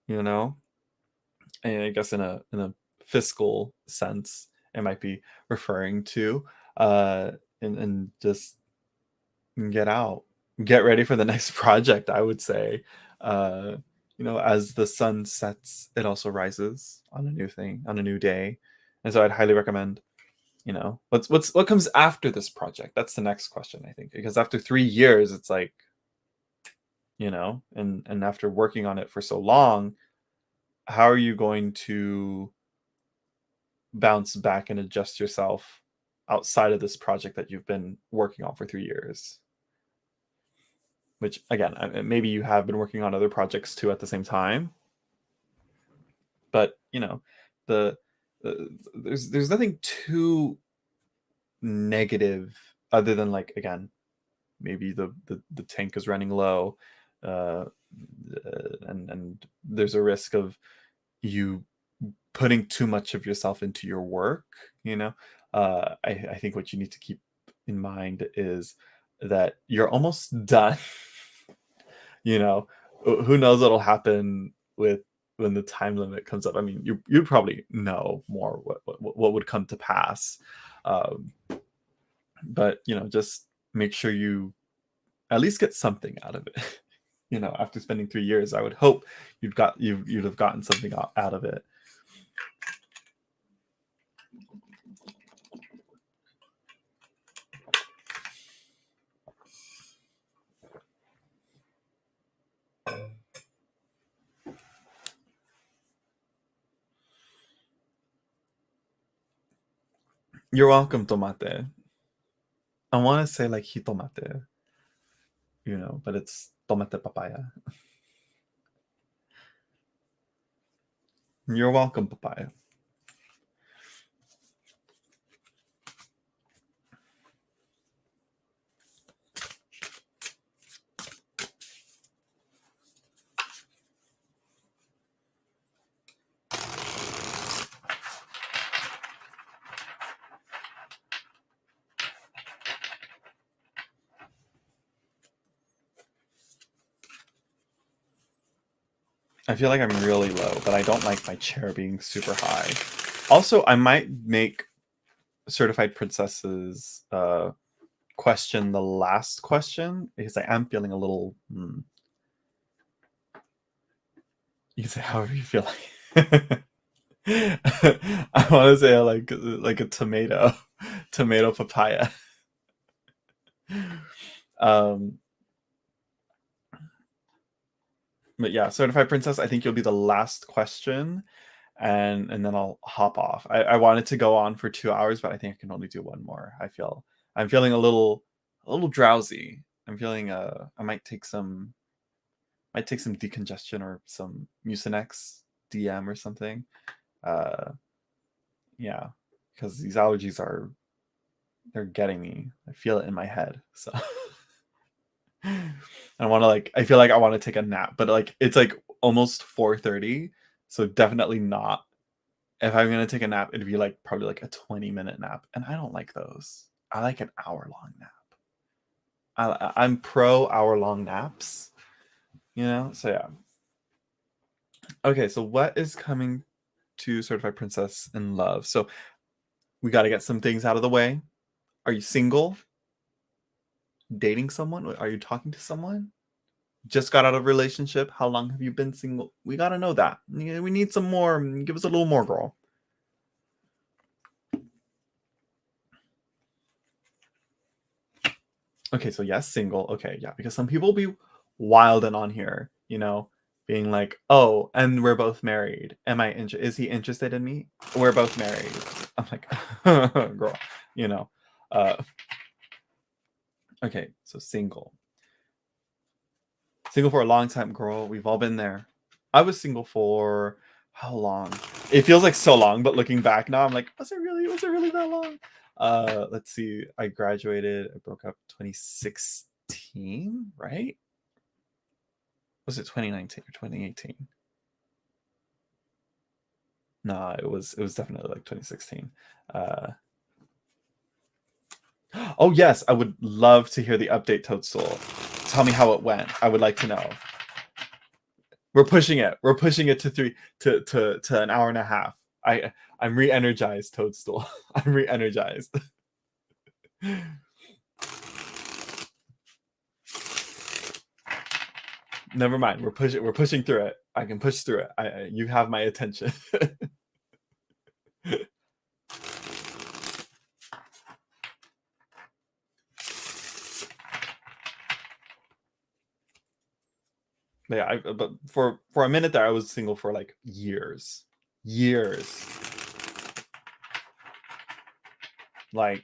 you know? And I guess in a fiscal sense, it might be referring to uh and just get out. Get ready for the next project, I would say. Uh as the sun sets, it also rises on a new thing, on a new day. And so I'd highly recommend, what comes after this project? That's the next question, I think. Because after 3 years, it's like, and after working on it for so long, how are you going to bounce back and adjust yourself outside of this project that you've been working on for 3 years? Which again, maybe you have been working on other projects too at the same time, but the, there's nothing too negative other than like again maybe the tank is running low, uh, and there's a risk of you putting too much of yourself into your work. I think what you need to keep in mind is that you're almost done. you know who knows what'll happen with when the time limit comes up. I mean, you probably know more what would come to pass, um, but just make sure you at least get something out of it. After spending 3 years, I would hope you'd have gotten something out of it. You're welcome, tomate. I want to say like hitomate, but it's tomate papaya. You're welcome, papaya. I feel like I'm really low, but I don't like my chair being super high. Also, I might make certified princesses question the last question because I am feeling a little. You can say however you feel like. I want to say like a tomato papaya. um, but yeah, certified princess. I think you'll be the last question, and then I'll hop off. I wanted to go on for 2 hours, but I think I can only do one more. I'm feeling a little drowsy. I'm feeling I might take some decongestion or some Mucinex DM or something. Uh, yeah, because these allergies they're getting me. I feel it in my head. So I want to I feel like I want to take a nap, but like it's like almost 4:30, so definitely not. If I'm gonna take a nap, it'd be like probably like a 20-minute nap, and I don't like those. I like an hour-long nap. I'm pro hour-long naps, So yeah. Okay, so what is coming to Certified Princess in Love? So we got to get some things out of the way. Are you single? Dating someone? Are you talking to someone? Just got out of a relationship? How long have you been single? We got to know that. We need some more. Give us a little more, girl. Okay, so yes, single. Okay, yeah, because some people be wilding on here, being like, "Oh, and we're both married. Is he interested in me? We're both married." I'm like, "Girl, you know." Uh okay, so single. Single for a long time, girl. We've all been there. I was single for How long? It feels like so long, but looking back now, I'm like, was it really that long? Let's see. I broke up 2016, right? Was it 2019 or 2018? No, it was definitely like 2016. Oh yes, I would love to hear the update, Toadstool. Tell me how it went. I would like to know. We're pushing it. We're pushing it to an hour and a half. I'm re-energized, Toadstool. I'm re-energized. Never mind. We're pushing through it. I can push through it. You have my attention. Yeah, but for a minute there, I was single for like years. Like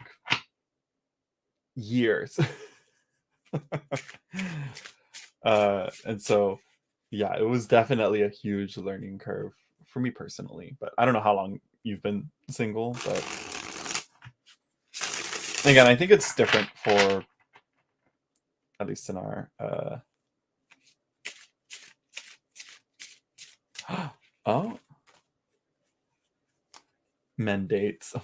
years. And so yeah, it was definitely a huge learning curve for me personally, but I don't know how long you've been single, but again, I think it's different for, at least in our oh, men dates.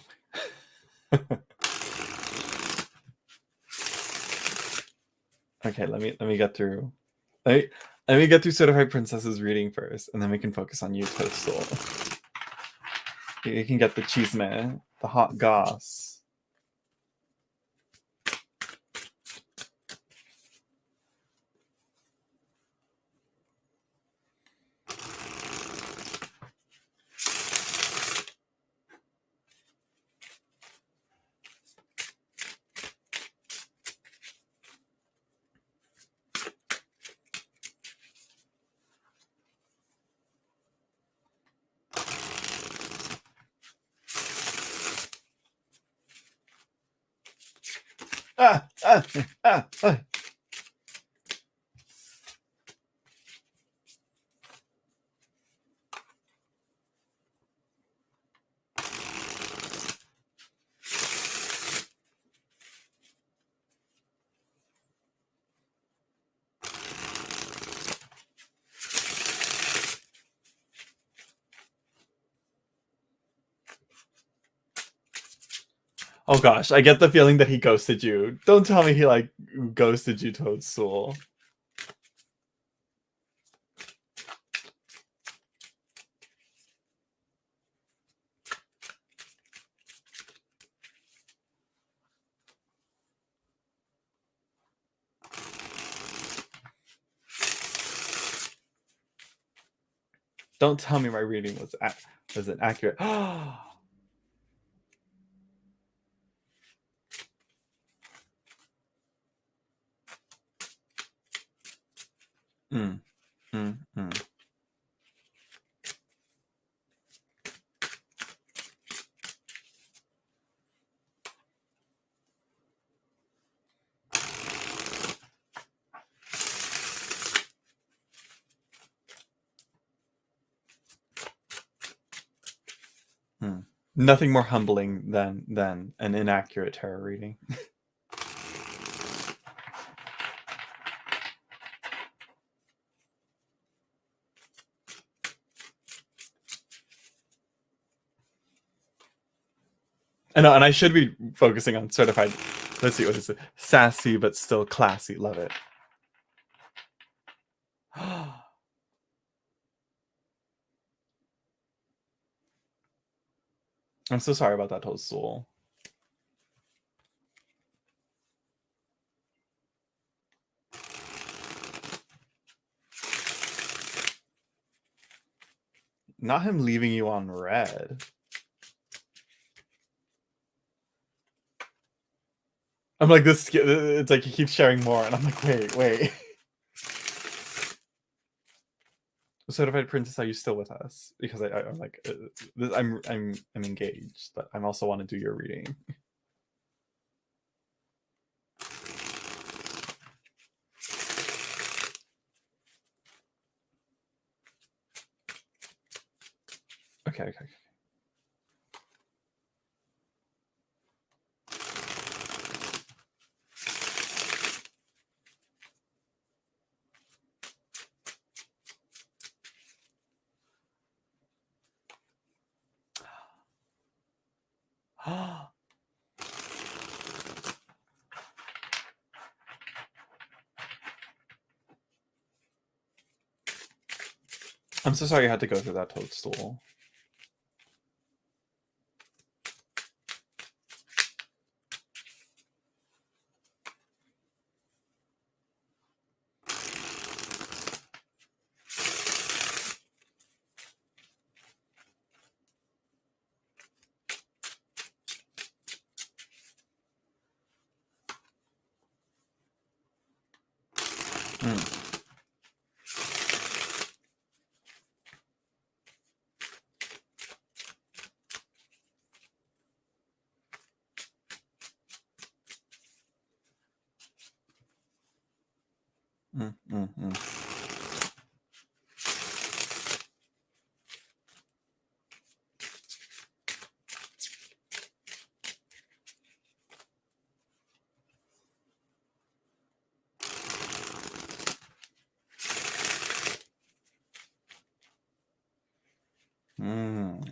Okay, let me get through. Let me get through Certified Princess's reading first, and then we can focus on you, Toadstool. You can get the chisme, the hot goss. Ah, ah, ah, ah. Oh gosh, I get the feeling that he ghosted you. Don't tell me he like ghosted you, Toadstool. Don't tell me my reading was inaccurate. mm, mm, mm. Nothing more humbling than an inaccurate tarot reading. And I should be focusing on certified. Let's see, what is it? Sassy but still classy. Love it. I'm so sorry about that, Toadstool. Not him leaving you on red. I'm like, this. It's like he keeps sharing more, and I'm like, wait. Certified Princess, are you still with us? Because I'm like, I'm engaged, but I also want to do your reading. Okay. I'm so sorry you had to go through that, Toadstool. Mm. Mm, mm, mm.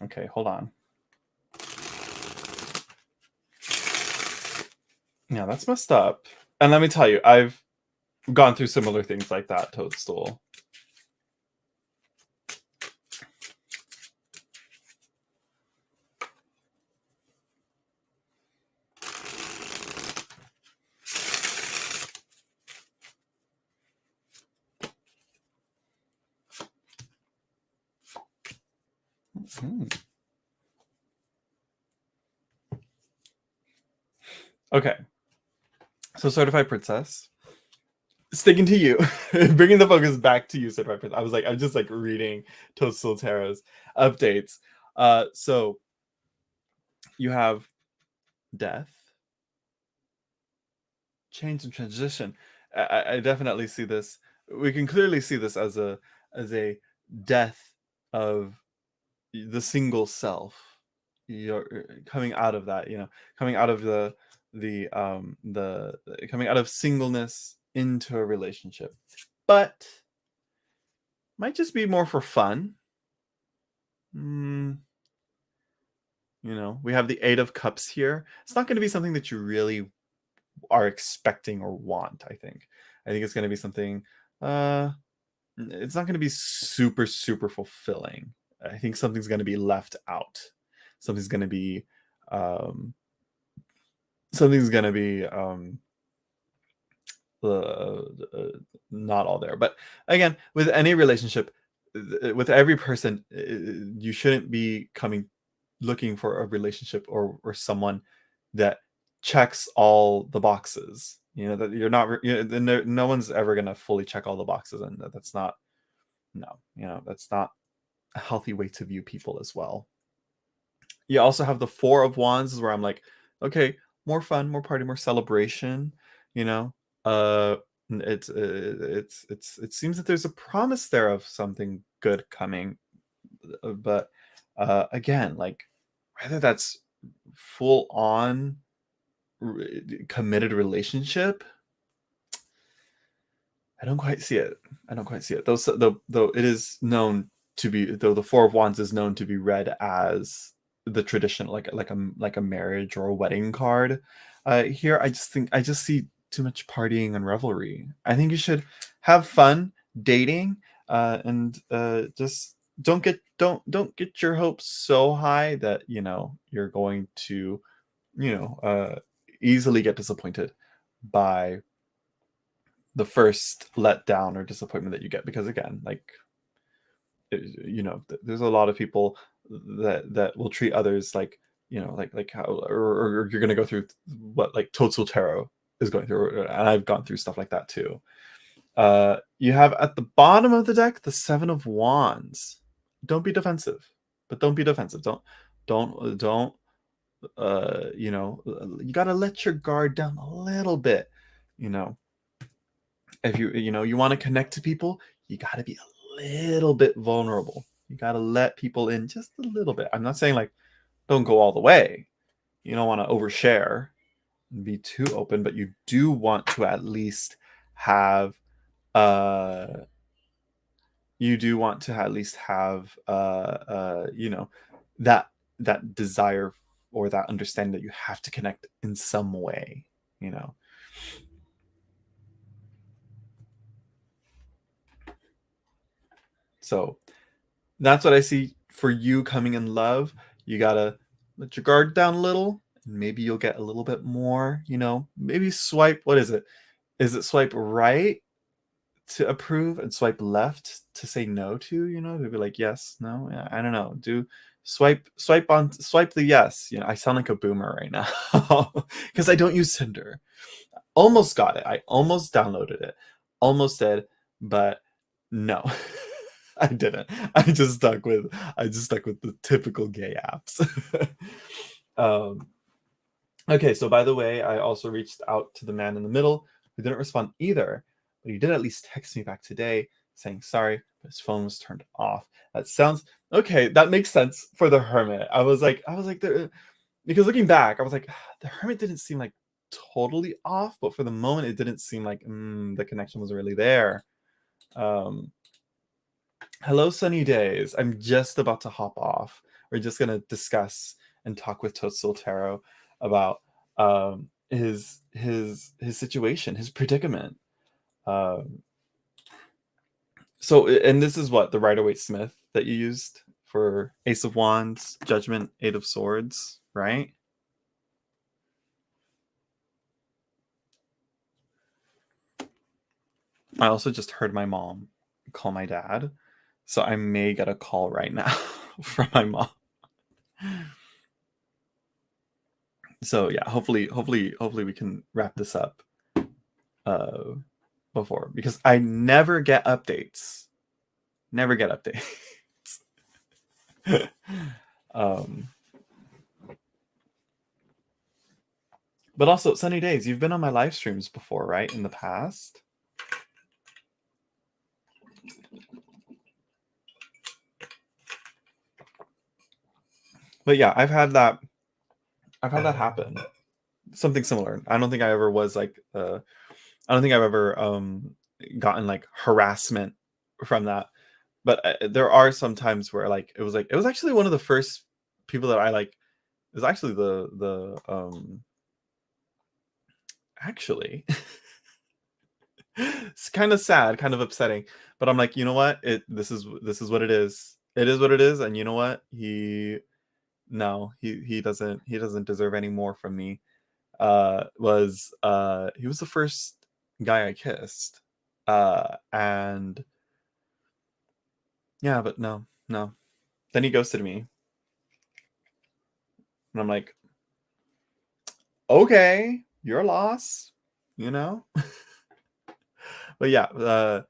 Okay, hold on. Yeah, that's messed up. And let me tell you, I've gone through similar things like that, Toadstool. Mm. Okay, so Certified Princess. Sticking to you, bringing the focus back to you, Certified Princess. I'm just like reading Toadstool Tarot's updates. So you have death, change and transition. I definitely see this. We can clearly see this as a death of the single self. You're coming out of that, coming out of the coming out of singleness into a relationship, but might just be more for fun. Mm, we have the Eight of Cups here. It's not going to be something that you really are expecting or want. I think it's going to be something. It's not going to be super super fulfilling. I think something's going to be left out. Something's going to be um something's going to be uh, uh, not all there. But again, with any relationship, with every person, you shouldn't be coming looking for a relationship or someone that checks all the boxes. That you're not. No one's ever gonna fully check all the boxes, and that's not. No, that's not a healthy way to view people as well. You also have the Four of Wands, where I'm like, okay, more fun, more party, more celebration. You know, uh, it seems that there's a promise there of something good coming, but again, like whether that's full on committed relationship, I don't quite see it. I don't quite see it. Though it is known to be, though the Four of Wands is known to be read as the tradition, like a marriage or a wedding card. Here, I just see too much partying and revelry. I think you should have fun dating, and just don't get your hopes so high that you're going to you know uh, easily get disappointed by the first letdown or disappointment that you get, because again, like there's a lot of people that will treat others like like how, or you're gonna go through what like Total Tarot is going through, and I've gone through stuff like that too. You have at the bottom of the deck the Seven of Wands. Don't be defensive, but don't be defensive. Don't you gotta let your guard down a little bit. you know if you want to connect to people, you got to be a little bit vulnerable. You got to let people in just a little bit. I'm not saying like don't go all the way. You don't want to overshare and be too open, but you do want to at least have uh you do want to at least have you know, that that desire or that understanding that you have to connect in some way, you know. So that's what I see for you coming in love. You gotta let your guard down a little, and maybe you'll get a little bit more, you know, maybe swipe, what is it? Is it swipe right to approve and swipe left to say no to, you know, to be like yes, no, yeah, I don't know. Do swipe the yes. You know, I sound like a boomer right now because I don't use Tinder. Almost got it. I almost downloaded it. Almost did, but no. I didn't. I just stuck with the typical gay apps. um okay, so by the way, I also reached out to the man in the middle who didn't respond either, but he did at least text me back today saying sorry, but his phone was turned off. That sounds okay, that makes sense for the hermit. Because looking back, I was like, the hermit didn't seem like totally off, but for the moment, it didn't seem like the connection was really there. Um, Hello, sunny days. I'm just about to hop off. We're just gonna discuss and talk with Toadstool Tarot about his situation, his predicament. Um, and this is what the Rider-Waite-Smith that you used for Ace of Wands, Judgment, Eight of Swords, right? I also just heard my mom call my dad, so I may get a call right now from my mom. So yeah, hopefully we can wrap this up before, because I never get updates. Never get updates. um but also, sunny days, you've been on my live streams before, right? In the past. But yeah, I've had that happen. Something similar. I don't think I ever was like I don't think I've ever gotten like harassment from that. But there are some times where like it was actually one of the first people that I like. It was actually the actually it's kind of sad, kind of upsetting, but I'm like, you know what? This is what it is. It is what it is, and you know what? He doesn't deserve any more from me. He was the first guy I kissed. And yeah, but no. Then he ghosted me. And I'm like, okay, your loss, you know? But yeah, uh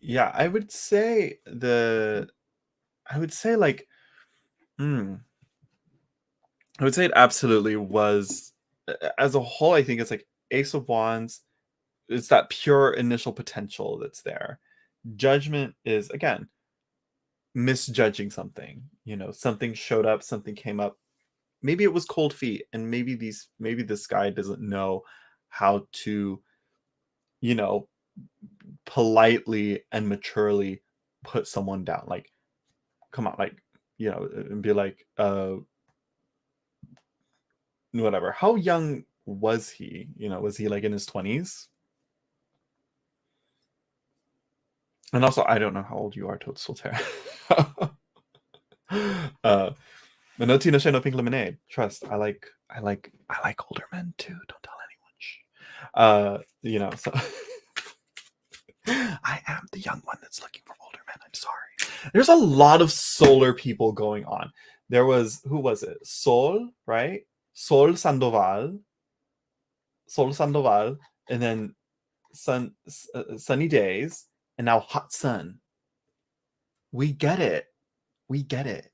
yeah, I would say like hmm, I would say it absolutely was as a whole, I think it's like Ace of Wands, it's that pure initial potential that's there. Judgment is again misjudging something. You know, something showed up, something came up. Maybe it was cold feet, and maybe this guy doesn't know how to, you know, politely and maturely put someone down. Like, come on, like, you know, and be like, whatever. How young was he? You know, was he like in his 20s? And also, I don't know how old you are, Toadstool Terra. uh, but no Tina Shay, no Pink Lemonade. Trust, I like older men too. Don't tell anyone. Shh. You know, so I am the young one that's looking for older men. I'm sorry. There's a lot of solar people going on. There was, who was it? Sol, right? Sol Sandoval, and then Sunny Days, and now Hot Sun. We get it. We get it.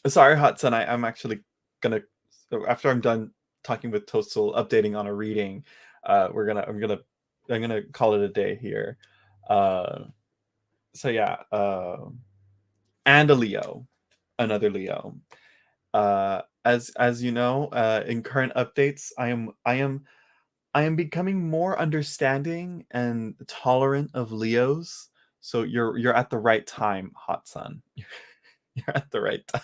Sorry, Hot Sun. I'm actually gonna, after I'm done talking with Toastal, updating on a reading. I'm gonna call it a day here. Uh, so yeah, and a Leo, another Leo. As you know, in current updates, I am becoming more understanding and tolerant of Leos. So you're at the right time, hot sun. You're at the right time.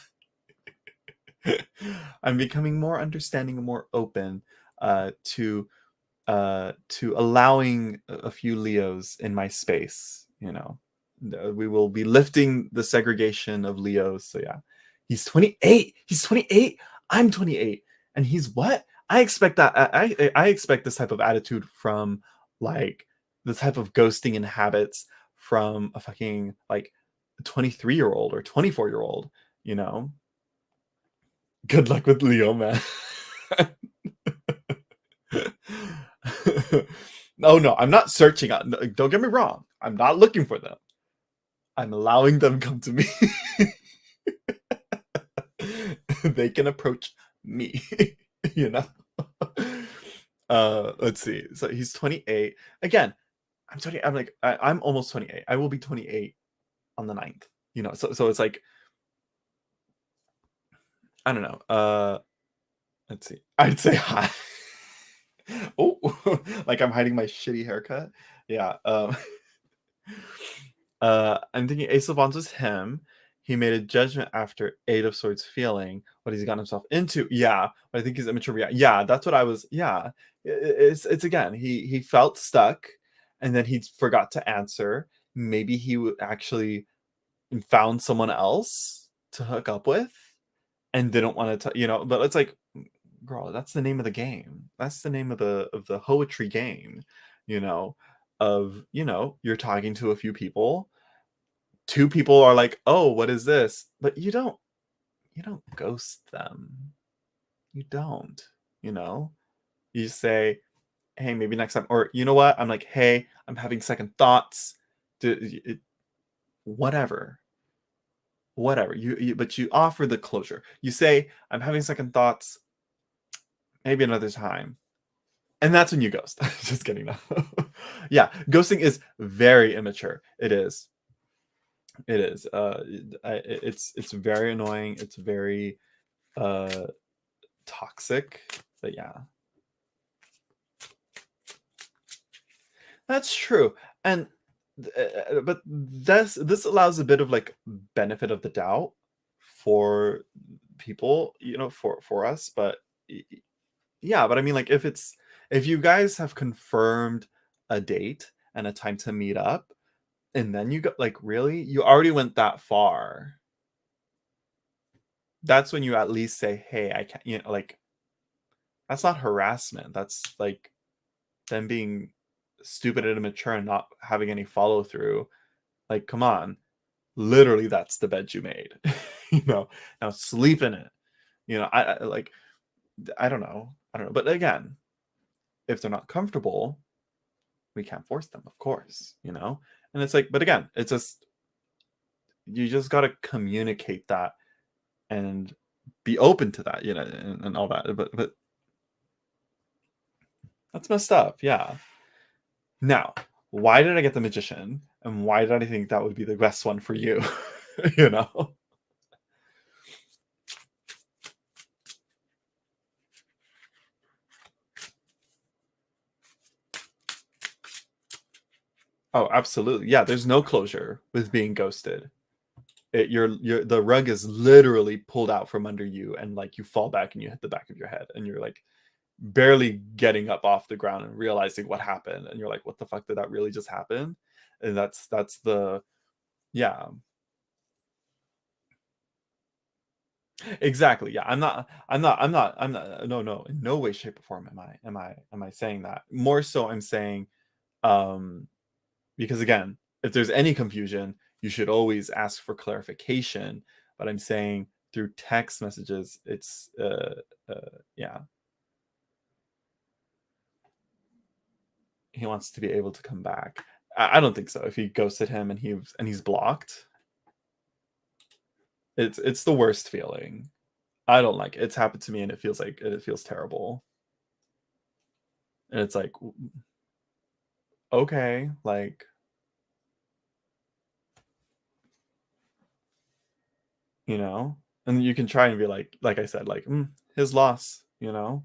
I'm becoming more understanding and more open to allowing a few Leos in my space. You know, we will be lifting the segregation of Leos. So yeah, he's 28. He's 28. I'm 28, and he's what? I expect that. I expect this type of attitude from like the type of ghosting and habits from a fucking like 23-year-old or 24-year-old. You know, good luck with Leo, man. Oh no, I'm not searching out. No, don't get me wrong. I'm not looking for them. I'm allowing them come to me. They can approach me. You know. Let's see. So he's 28. Again, I'm 20. I'm almost 28. I will be 28 on the 9th. You know. So it's like I don't know. Let's see. I'd say hi. Oh, like I'm hiding my shitty haircut. Yeah. I'm thinking Ace of Wands was him. He made a judgment after Eight of Swords feeling what he's gotten himself into. Yeah, but I think he's immature. Yeah, that's what I was. Yeah, it's again. He felt stuck, and then he forgot to answer. Maybe he actually found someone else to hook up with, and didn't want to. You know, but it's like, girl, that's the name of the game. That's the name of the poetry game. You know, you're talking to a few people. Two people are like, "Oh, what is this?" But you don't ghost them. You don't, you know? You say, "Hey, maybe next time," or you know what? I'm like, "Hey, I'm having second thoughts." Whatever. Whatever. But you offer the closure. You say, "I'm having second thoughts, maybe another time." And that's when you ghost. Just kidding. No. Yeah, ghosting is very immature. It is. It is. It's very annoying. It's very uh toxic. But yeah, that's true. And but this allows a bit of like benefit of the doubt for people, you know, for us. But yeah, but I mean, like if you guys have confirmed a date and a time to meet up, and then you go like, really, you already went that far. That's when you at least say, hey, I can't, you know, like that's not harassment. That's like them being stupid and immature and not having any follow through. Like, come on. Literally, that's the bed you made. You know, now sleep in it. You know, I like, I don't know. I don't know. But again, if they're not comfortable, we can't force them, of course, you know? And it's like, but again, it's just, you just got to communicate that and be open to that, you know, and all that. But that's messed up. Yeah. Now, why did I get the magician? And why did I think that would be the best one for you? You know? Oh, absolutely. Yeah, there's no closure with being ghosted. You're the rug is literally pulled out from under you and like you fall back and you hit the back of your head and you're like barely getting up off the ground and realizing what happened and you're like, what the fuck did that really just happen? And that's the yeah. Exactly. Yeah. No, in no way, shape, or form am I saying that. More so I'm saying um because again, if there's any confusion, you should always ask for clarification. But I'm saying through text messages, it's yeah, he wants to be able to come back. I don't think so. If he ghosted him and he's blocked, it's the worst feeling. I don't like it. It's happened to me, and it feels terrible. And it's like, okay, like, you know, and you can try and be like I said, like, his loss, you know.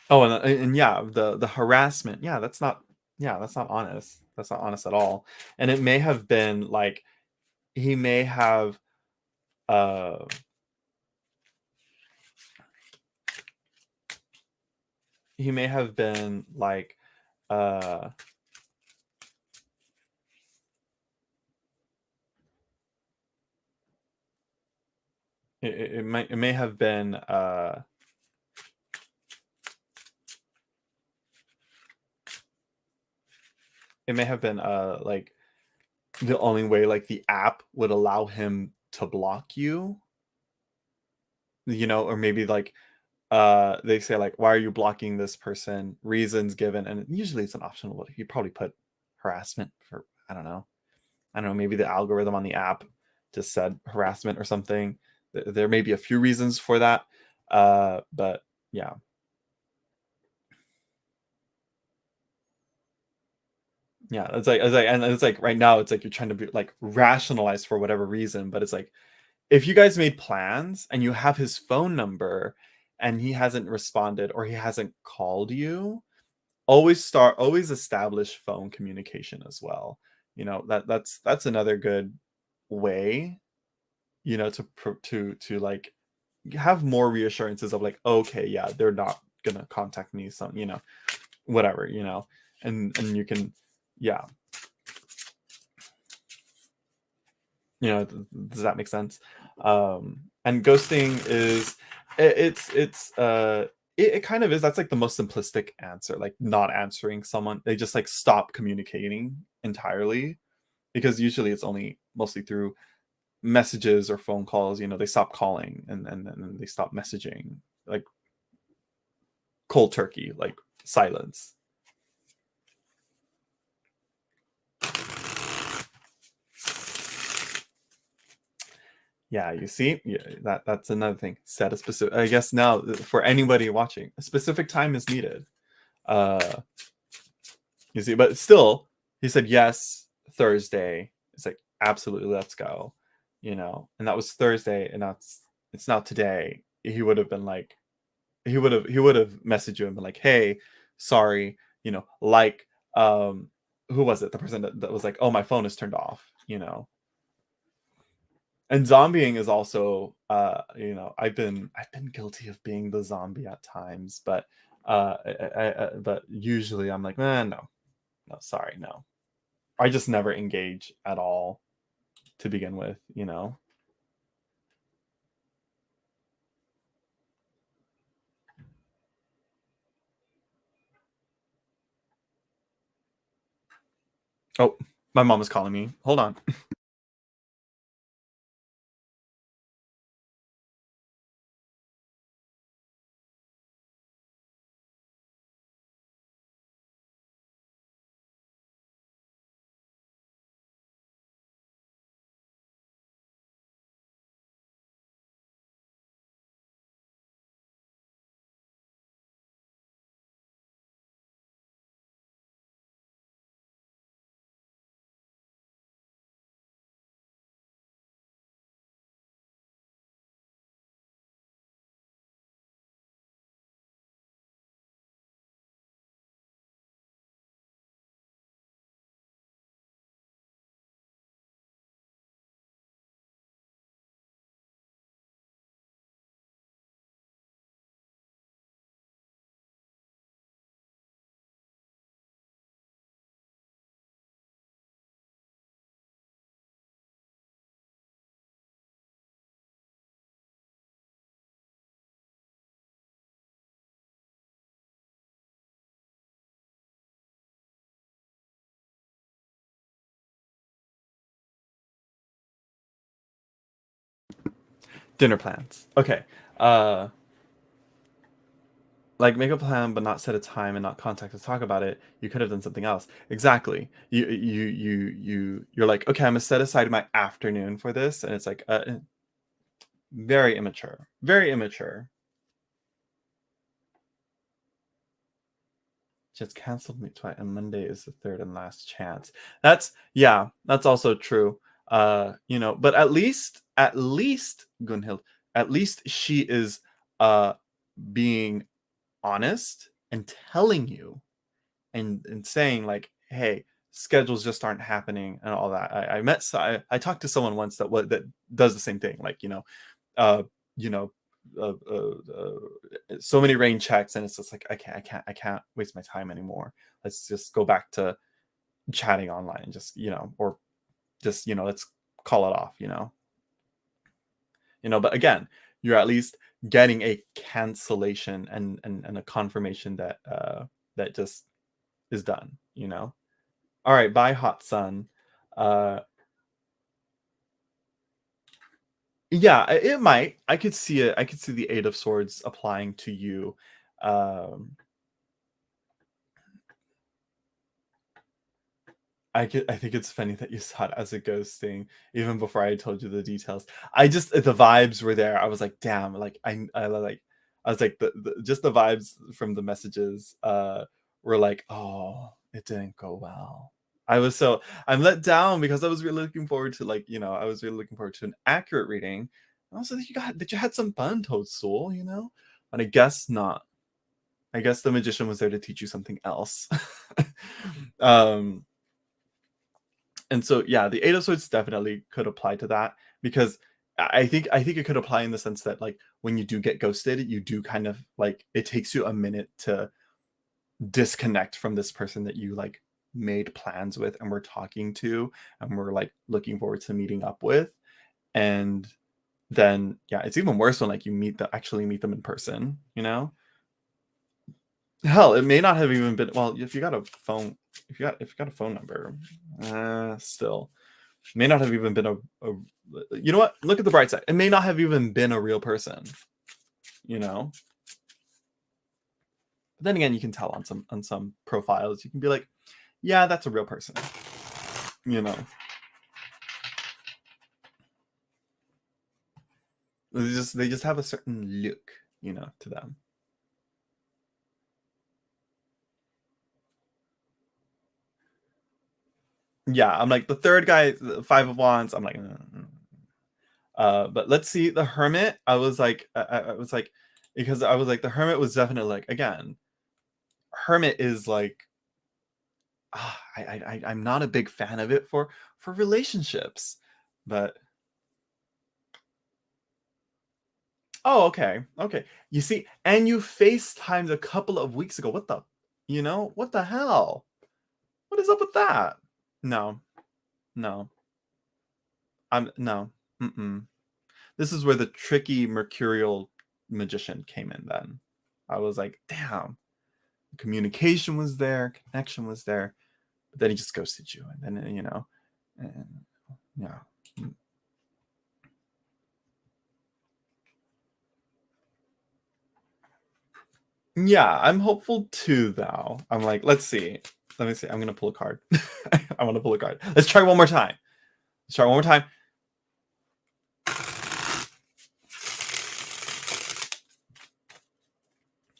Oh, and yeah, the harassment. Yeah, that's not honest. That's not honest at all. And it may have been like he may have uh he may have been like uh it may have been like the only way like the app would allow him to block you, you know, or maybe like they say like, why are you blocking this person, reasons given, and usually it's an optional one. You probably put harassment for, I don't know, maybe the algorithm on the app just said harassment or something. There may be a few reasons for that, but yeah. Yeah, and it's like right now, it's like you're trying to be like rationalize for whatever reason, but it's like if you guys made plans and you have his phone number and he hasn't responded or he hasn't called you, always establish phone communication as well. You know, that's another good way, you know, to like have more reassurances of like, okay, yeah, they're not gonna contact me, some, you know, whatever, you know, and you can, yeah, you know, does that make sense? And ghosting is it kind of is, that's like the most simplistic answer, like not answering someone. They just like stop communicating entirely, because usually it's only mostly through messages or phone calls, you know, they stop calling and they stop messaging, like cold turkey, like silence. Yeah, you see, yeah, that's another thing. Set a specific. I guess now for anybody watching, a specific time is needed. Uh, you see, but still, he said yes Thursday. It's like absolutely, let's go. You know, and that was Thursday, and it's now today. He would have been like, he would have messaged you and been like, hey, sorry, you know, like who was it? The person that was like, oh, my phone is turned off. You know, and zombieing is also you know, I've been guilty of being the zombie at times, but but usually I'm like, no, no, sorry, no, I just never engage at all to begin with, you know. Oh, my mom is calling me, hold on. Dinner plans, okay. uh Like, make a plan, but not set a time and not contact to talk about it. You could have done something else. Exactly. You're like, okay, I'm gonna set aside my afternoon for this, and it's like, very immature. Very immature. Just canceled me twice, and Monday is the third and last chance. Yeah, that's also true. But at least Gunhild, at least she is being honest and telling you and saying like, hey, schedules just aren't happening and all that. I talked to someone once that does the same thing, like, uh you know uh, uh, uh, so many rain checks, and it's just like, I can't waste my time anymore. Let's just go back to chatting online and just, or just, let's call it off. But again, you're at least getting a cancellation and a confirmation that just is done. All right, bye, hot sun. uh yeah, it might. I could see it. I could see the Eight of Swords applying to you. um I think it's funny that you saw it as a ghosting even before I told you the details. The vibes were there. I was like, damn, like I was like, just the vibes from the messages were like, oh, it didn't go well. I'm let down because I was really looking forward to, like, I was really looking forward to an accurate reading. And also that you had some fun, Toadstool. But I guess not. I guess the magician was there to teach you something else. um and so, yeah, the Eight of Swords definitely could apply to that, because I think it could apply in the sense that, like, when you do get ghosted, you do kind of, like, it takes you a minute to disconnect from this person that you, like, made plans with and were talking to and were, like, looking forward to meeting up with. And then, yeah, it's even worse when, like, you actually meet them in person. Hell, it may not have even been, well, if you got a phone, if you got a phone number, still, it may not have even been you know what? Look at the bright side. It may not have even been a real person, you know? But then again, you can tell on some profiles. You can be like, yeah, that's a real person, you know? They just have a certain look, to them. Yeah, I'm like, the third guy, the Five of Wands, I'm like, but let's see, the Hermit. I was like, because I was like, the Hermit was definitely, like, again, Hermit is like, I'm not a big fan of it for relationships, but oh, okay, okay. You see, and you FaceTimed a couple of weeks ago. What the hell? What is up with that? No, no, no. Mm-mm. This is where the tricky mercurial magician came in. Then I was like, damn, communication was there, connection was there, but then he just ghosted you, and then, and, yeah. Yeah, I'm hopeful too, though. I'm like, let's see. Let me see. I'm gonna pull a card. I want to pull a card. Let's try one more time. Let's try one more time.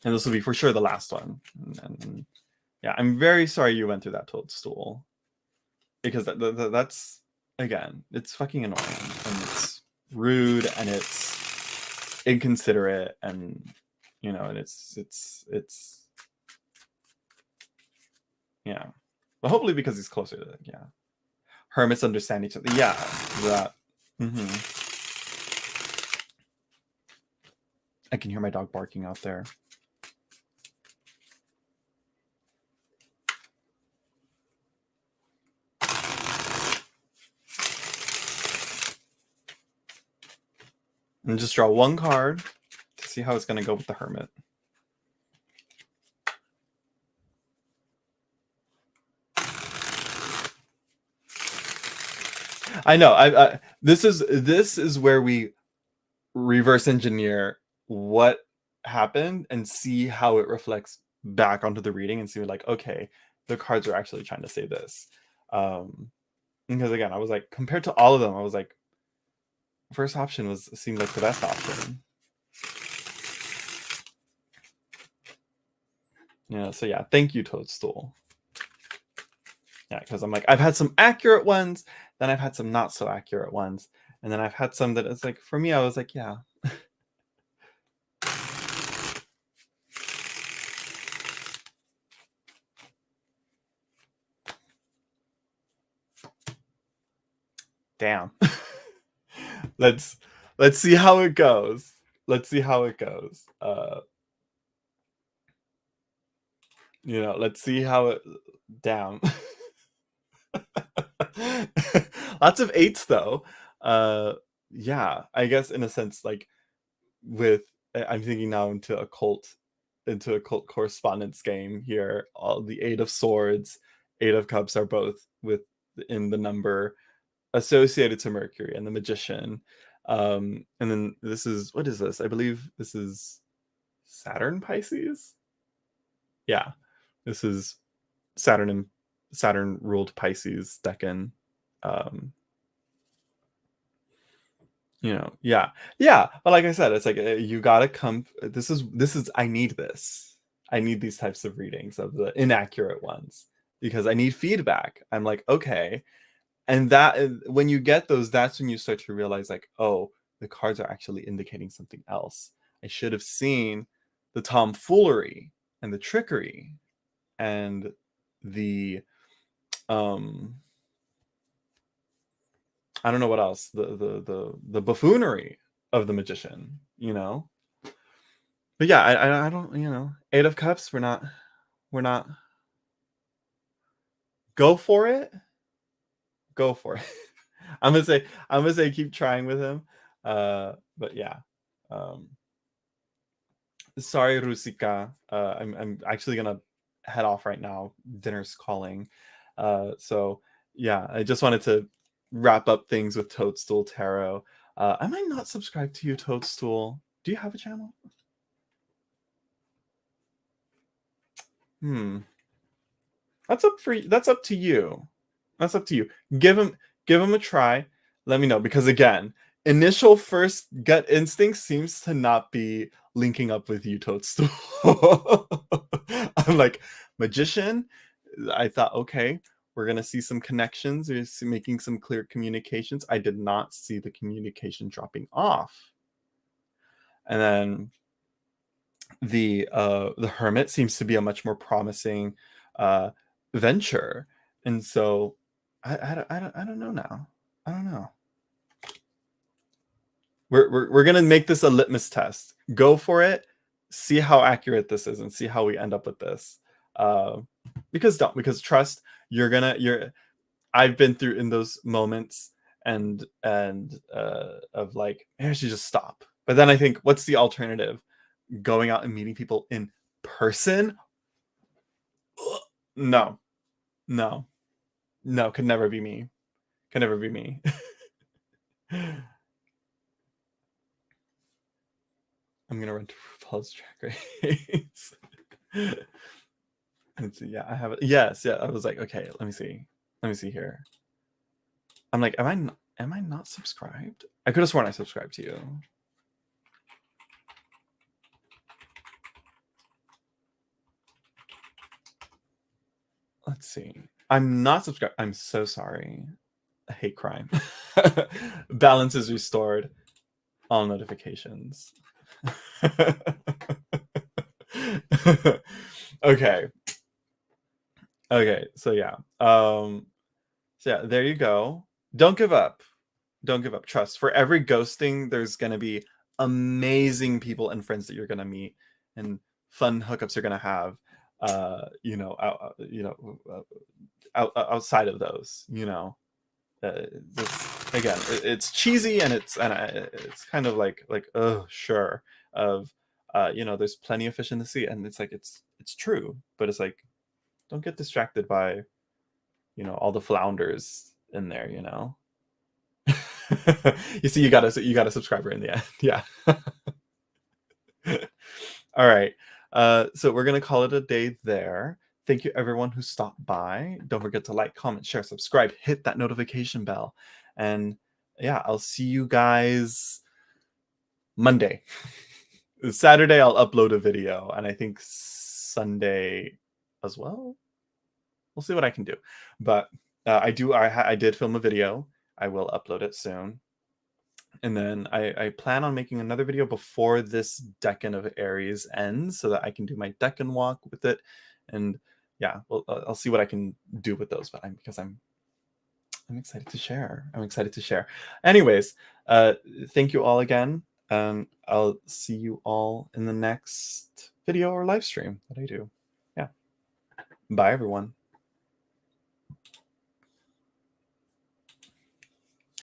And this will be for sure the last one. And yeah, I'm very sorry you went through that, Toadstool, because that's, again, it's fucking annoying, and it's rude, and it's inconsiderate, and and it's yeah. But hopefully, because he's closer to, yeah, hermits understand each other. Yeah, that. I can hear my dog barking out there. And just draw one card to see how it's going to go with the Hermit. I know. This is where we reverse engineer what happened and see how it reflects back onto the reading and see like, okay, the cards are actually trying to say this. Because again, I was like, compared to all of them, I was like, first option seemed like the best option. Yeah, so yeah, thank you, Toadstool. Yeah, because I'm like, I've had some accurate ones, then I've had some not so accurate ones, and then I've had some that it's like, for me, I was like, yeah. Damn. let's see how it goes. Let's see how it goes. Let's see how it down. Lots of 8s though. Yeah, I guess in a sense, like with I'm thinking now into a cult correspondence game here. All the 8 of Swords, 8 of Cups are both in the number associated to Mercury and the Magician. And then what is this? I believe this is Saturn Pisces. Yeah, this is Saturn ruled Pisces Decan. Yeah. But like I said, it's like you gotta come. This is I need this. I need these types of readings of the inaccurate ones because I need feedback. I'm like, okay, and that when you get those, that's when you start to realize like, oh, the cards are actually indicating something else. I should have seen the tomfoolery and the trickery and the I don't know what else, the buffoonery of the Magician, but yeah, I don't, 8 of Cups, we're not go for it. I'm gonna say keep trying with him. But yeah. Sorry, Rusika. I'm actually gonna head off right now. Dinner's calling. So yeah, I just wanted to wrap up things with Toadstool Tarot. I might not subscribe to you, Toadstool. Do you have a channel? That's up to you. That's up to you. Give him a try. Let me know, because again, initial first gut instinct seems to not be linking up with you, Toadstool. I'm like, Magician. I thought, okay, we're gonna see some connections. We're making some clear communications. I did not see the communication dropping off. And then the Hermit seems to be a much more promising venture, and so I don't know now. I don't know. We're gonna make this a litmus test. Go for it. See how accurate this is, and see how we end up with this. Because trust, I've been through in those moments and of like, maybe I should just stop. But then I think, what's the alternative? Going out and meeting people in person? No, could never be me. Could never be me. I'm gonna run to RuPaul's Drag Race. Let's see. Yeah, I have it. Yes, yeah. I was like, okay, let me see here. I'm like, am I not subscribed? I could have sworn I subscribed to you. Let's see. I'm not subscribed. I'm so sorry. I hate crime. Balance is restored. All notifications. Okay. So yeah. There you go. Don't give up. Trust. For every ghosting, there's gonna be amazing people and friends that you're gonna meet, and fun hookups you're gonna have. Outside of those, again, it's cheesy, and it's kind of like, oh, sure, of there's plenty of fish in the sea, and it's like it's true, but it's like, don't get distracted by all the flounders in there. You see, you got a subscriber in the end. Yeah. All right. So we're gonna call it a day there. Thank you everyone who stopped by. Don't forget to like, comment, share, subscribe, hit that notification bell. And yeah, I'll see you guys Monday. Saturday I'll upload a video, and I think Sunday as well. We'll see what I can do. But I did film a video. I will upload it soon. And then I plan on making another video before this Decan of Aries ends so that I can do my Decan walk with it. And yeah, well, I'll see what I can do with those, but I'm excited to share. I'm excited to share. Anyways, thank you all again. And I'll see you all in the next video or live stream that I do. Yeah. Bye everyone.